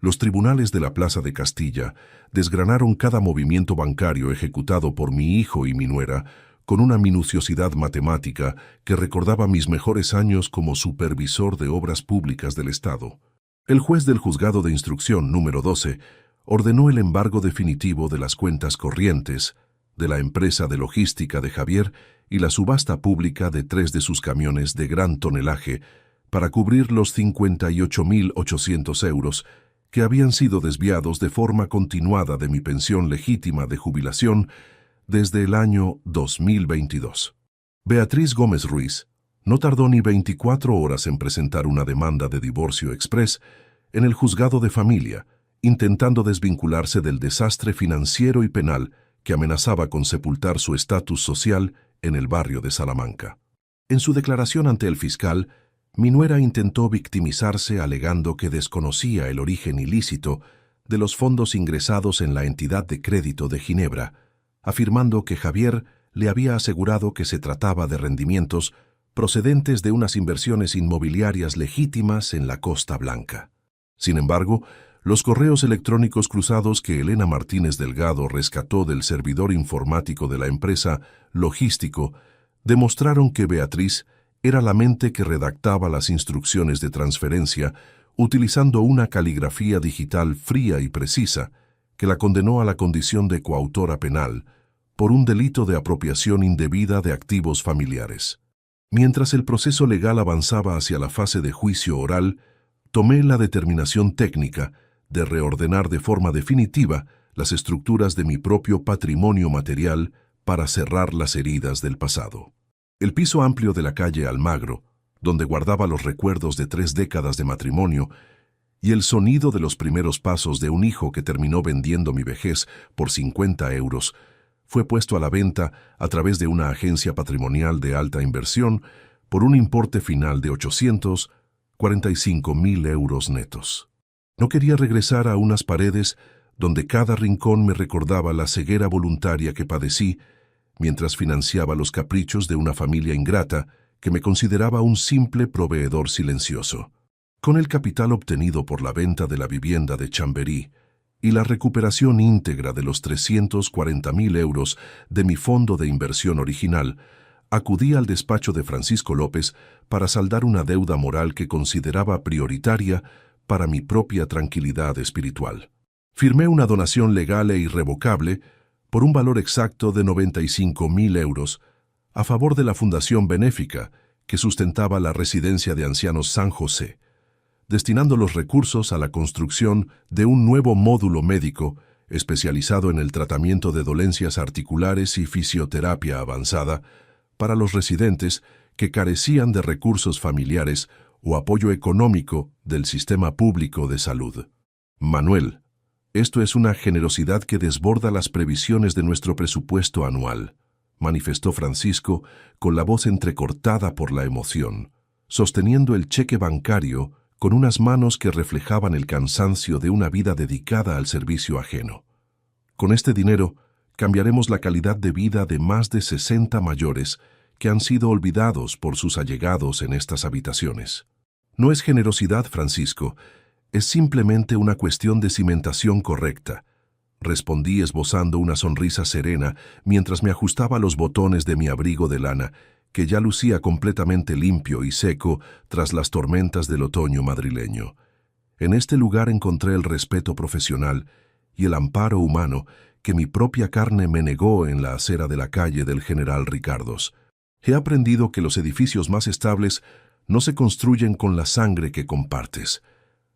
Speaker 1: los tribunales de la Plaza de Castilla desgranaron cada movimiento bancario ejecutado por mi hijo y mi nuera con una minuciosidad matemática que recordaba mis mejores años como supervisor de obras públicas del Estado. El juez del juzgado de instrucción número 12 ordenó el embargo definitivo de las cuentas corrientes, de la empresa de logística de Javier y la subasta pública de 3 de sus camiones de gran tonelaje para cubrir los 58.800 euros que habían sido desviados de forma continuada de mi pensión legítima de jubilación desde el año 2022. Beatriz Gómez Ruiz no tardó ni 24 horas en presentar una demanda de divorcio exprés en el juzgado de familia, intentando desvincularse del desastre financiero y penal que amenazaba con sepultar su estatus social en el barrio de Salamanca. En su declaración ante el fiscal, mi nuera intentó victimizarse alegando que desconocía el origen ilícito de los fondos ingresados en la entidad de crédito de Ginebra, afirmando que Javier le había asegurado que se trataba de rendimientos procedentes de unas inversiones inmobiliarias legítimas en la Costa Blanca. Sin embargo, los correos electrónicos cruzados que Elena Martínez Delgado rescató del servidor informático de la empresa Logístico demostraron que Beatriz era la mente que redactaba las instrucciones de transferencia utilizando una caligrafía digital fría y precisa que la condenó a la condición de coautora penal por un delito de apropiación indebida de activos familiares. Mientras el proceso legal avanzaba hacia la fase de juicio oral, tomé la determinación técnica de reordenar de forma definitiva las estructuras de mi propio patrimonio material para cerrar las heridas del pasado. El piso amplio de la calle Almagro, donde guardaba los recuerdos de 3 décadas de matrimonio, y el sonido de los primeros pasos de un hijo que terminó vendiendo mi vejez por 50 euros, fue puesto a la venta a través de una agencia patrimonial de alta inversión por un importe final de 845.000 euros netos. No quería regresar a unas paredes donde cada rincón me recordaba la ceguera voluntaria que padecí mientras financiaba los caprichos de una familia ingrata que me consideraba un simple proveedor silencioso. Con el capital obtenido por la venta de la vivienda de Chamberí y la recuperación íntegra de los 340.000 euros de mi fondo de inversión original, acudí al despacho de Francisco López para saldar una deuda moral que consideraba prioritaria para mi propia tranquilidad espiritual. Firmé una donación legal e irrevocable por un valor exacto de 95.000 euros a favor de la fundación benéfica que sustentaba la residencia de ancianos San José, destinando los recursos a la construcción de un nuevo módulo médico especializado en el tratamiento de dolencias articulares y fisioterapia avanzada para los residentes que carecían de recursos familiares o apoyo económico del sistema público de salud. Manuel, esto es una generosidad que desborda las previsiones de nuestro presupuesto anual, manifestó Francisco con la voz entrecortada por la emoción, sosteniendo el cheque bancario con unas manos que reflejaban el cansancio de una vida dedicada al servicio ajeno. Con este dinero, cambiaremos la calidad de vida de más de 60 mayores que han sido olvidados por sus allegados en estas habitaciones. No es generosidad, Francisco, es simplemente una cuestión de cimentación correcta, respondí esbozando una sonrisa serena mientras me ajustaba los botones de mi abrigo de lana, que ya lucía completamente limpio y seco tras las tormentas del otoño madrileño. En este lugar encontré el respeto profesional y el amparo humano que mi propia carne me negó en la acera de la calle del General Ricardos. He aprendido que los edificios más estables no se construyen con la sangre que compartes,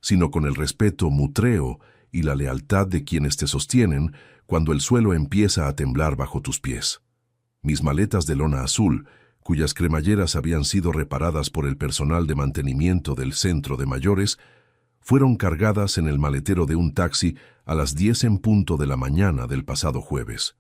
Speaker 1: sino con el respeto mutreo y la lealtad de quienes te sostienen cuando el suelo empieza a temblar bajo tus pies. Mis maletas de lona azul, cuyas cremalleras habían sido reparadas por el personal de mantenimiento del centro de mayores, fueron cargadas en el maletero de un taxi a las 10 en punto de la mañana del pasado jueves.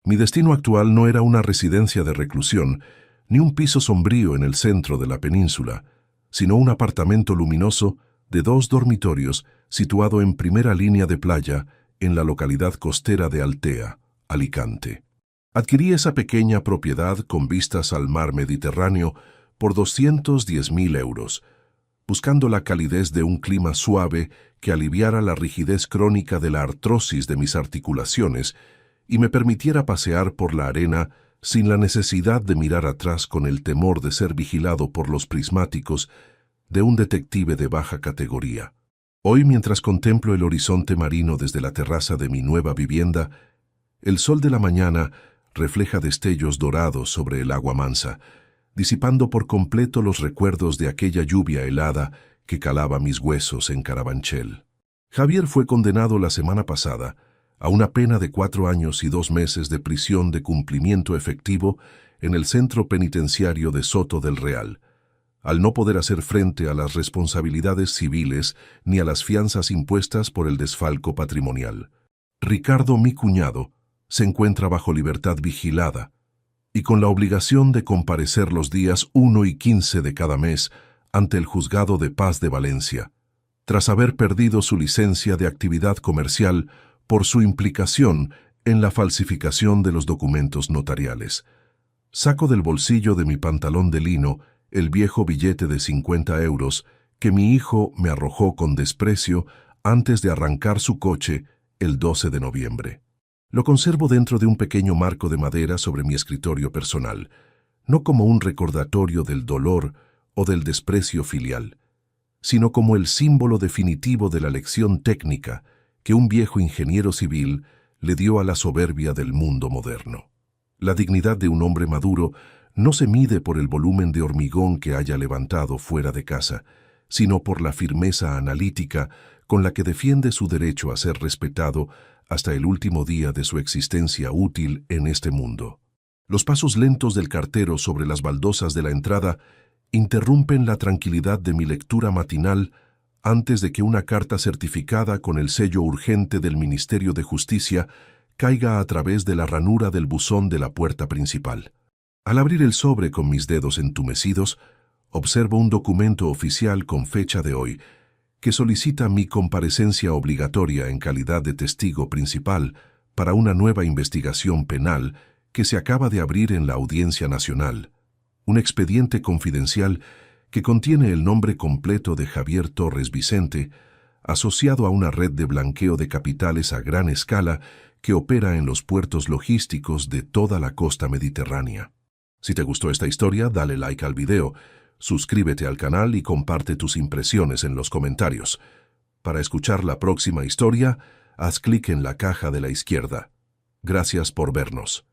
Speaker 1: Mi destino actual no era una residencia de reclusión, ni un piso sombrío en el centro de la península, sino un apartamento luminoso de 2 dormitorios situado en primera línea de playa en la localidad costera de Altea, Alicante. Adquirí esa pequeña propiedad con vistas al mar Mediterráneo por 210.000 euros, buscando la calidez de un clima suave que aliviara la rigidez crónica de la artrosis de mis articulaciones y me permitiera pasear por la arena sin la necesidad de mirar atrás con el temor de ser vigilado por los prismáticos de un detective de baja categoría. Hoy, mientras contemplo el horizonte marino desde la terraza de mi nueva vivienda, el sol de la mañana refleja destellos dorados sobre el agua mansa, disipando por completo los recuerdos de aquella lluvia helada que calaba mis huesos en Carabanchel. Javier fue condenado la semana pasada a una pena de 4 años y 2 meses de prisión de cumplimiento efectivo en el centro penitenciario de Soto del Real, al no poder hacer frente a las responsabilidades civiles ni a las fianzas impuestas por el desfalco patrimonial. Ricardo, mi cuñado, se encuentra bajo libertad vigilada y con la obligación de comparecer los días 1 y 15 de cada mes ante el Juzgado de Paz de Valencia, tras haber perdido su licencia de actividad comercial por su implicación en la falsificación de los documentos notariales. Saco del bolsillo de mi pantalón de lino el viejo billete de 50 euros que mi hijo me arrojó con desprecio antes de arrancar su coche el 12 de noviembre. Lo conservo dentro de un pequeño marco de madera sobre mi escritorio personal, no como un recordatorio del dolor o del desprecio filial, sino como el símbolo definitivo de la lección técnica que un viejo ingeniero civil le dio a la soberbia del mundo moderno. La dignidad de un hombre maduro no se mide por el volumen de hormigón que haya levantado fuera de casa, sino por la firmeza analítica con la que defiende su derecho a ser respetado hasta el último día de su existencia útil en este mundo. Los pasos lentos del cartero sobre las baldosas de la entrada interrumpen la tranquilidad de mi lectura matinal antes de que una carta certificada con el sello urgente del Ministerio de Justicia caiga a través de la ranura del buzón de la puerta principal. Al abrir el sobre con mis dedos entumecidos, observo un documento oficial con fecha de hoy, que solicita mi comparecencia obligatoria en calidad de testigo principal para una nueva investigación penal que se acaba de abrir en la Audiencia Nacional, un expediente confidencial que contiene el nombre completo de Javier Torres Vicente, asociado a una red de blanqueo de capitales a gran escala que opera en los puertos logísticos de toda la costa mediterránea. Si te gustó esta historia, dale like al video, suscríbete al canal y comparte tus impresiones en los comentarios. Para escuchar la próxima historia, haz clic en la caja de la izquierda. Gracias por vernos.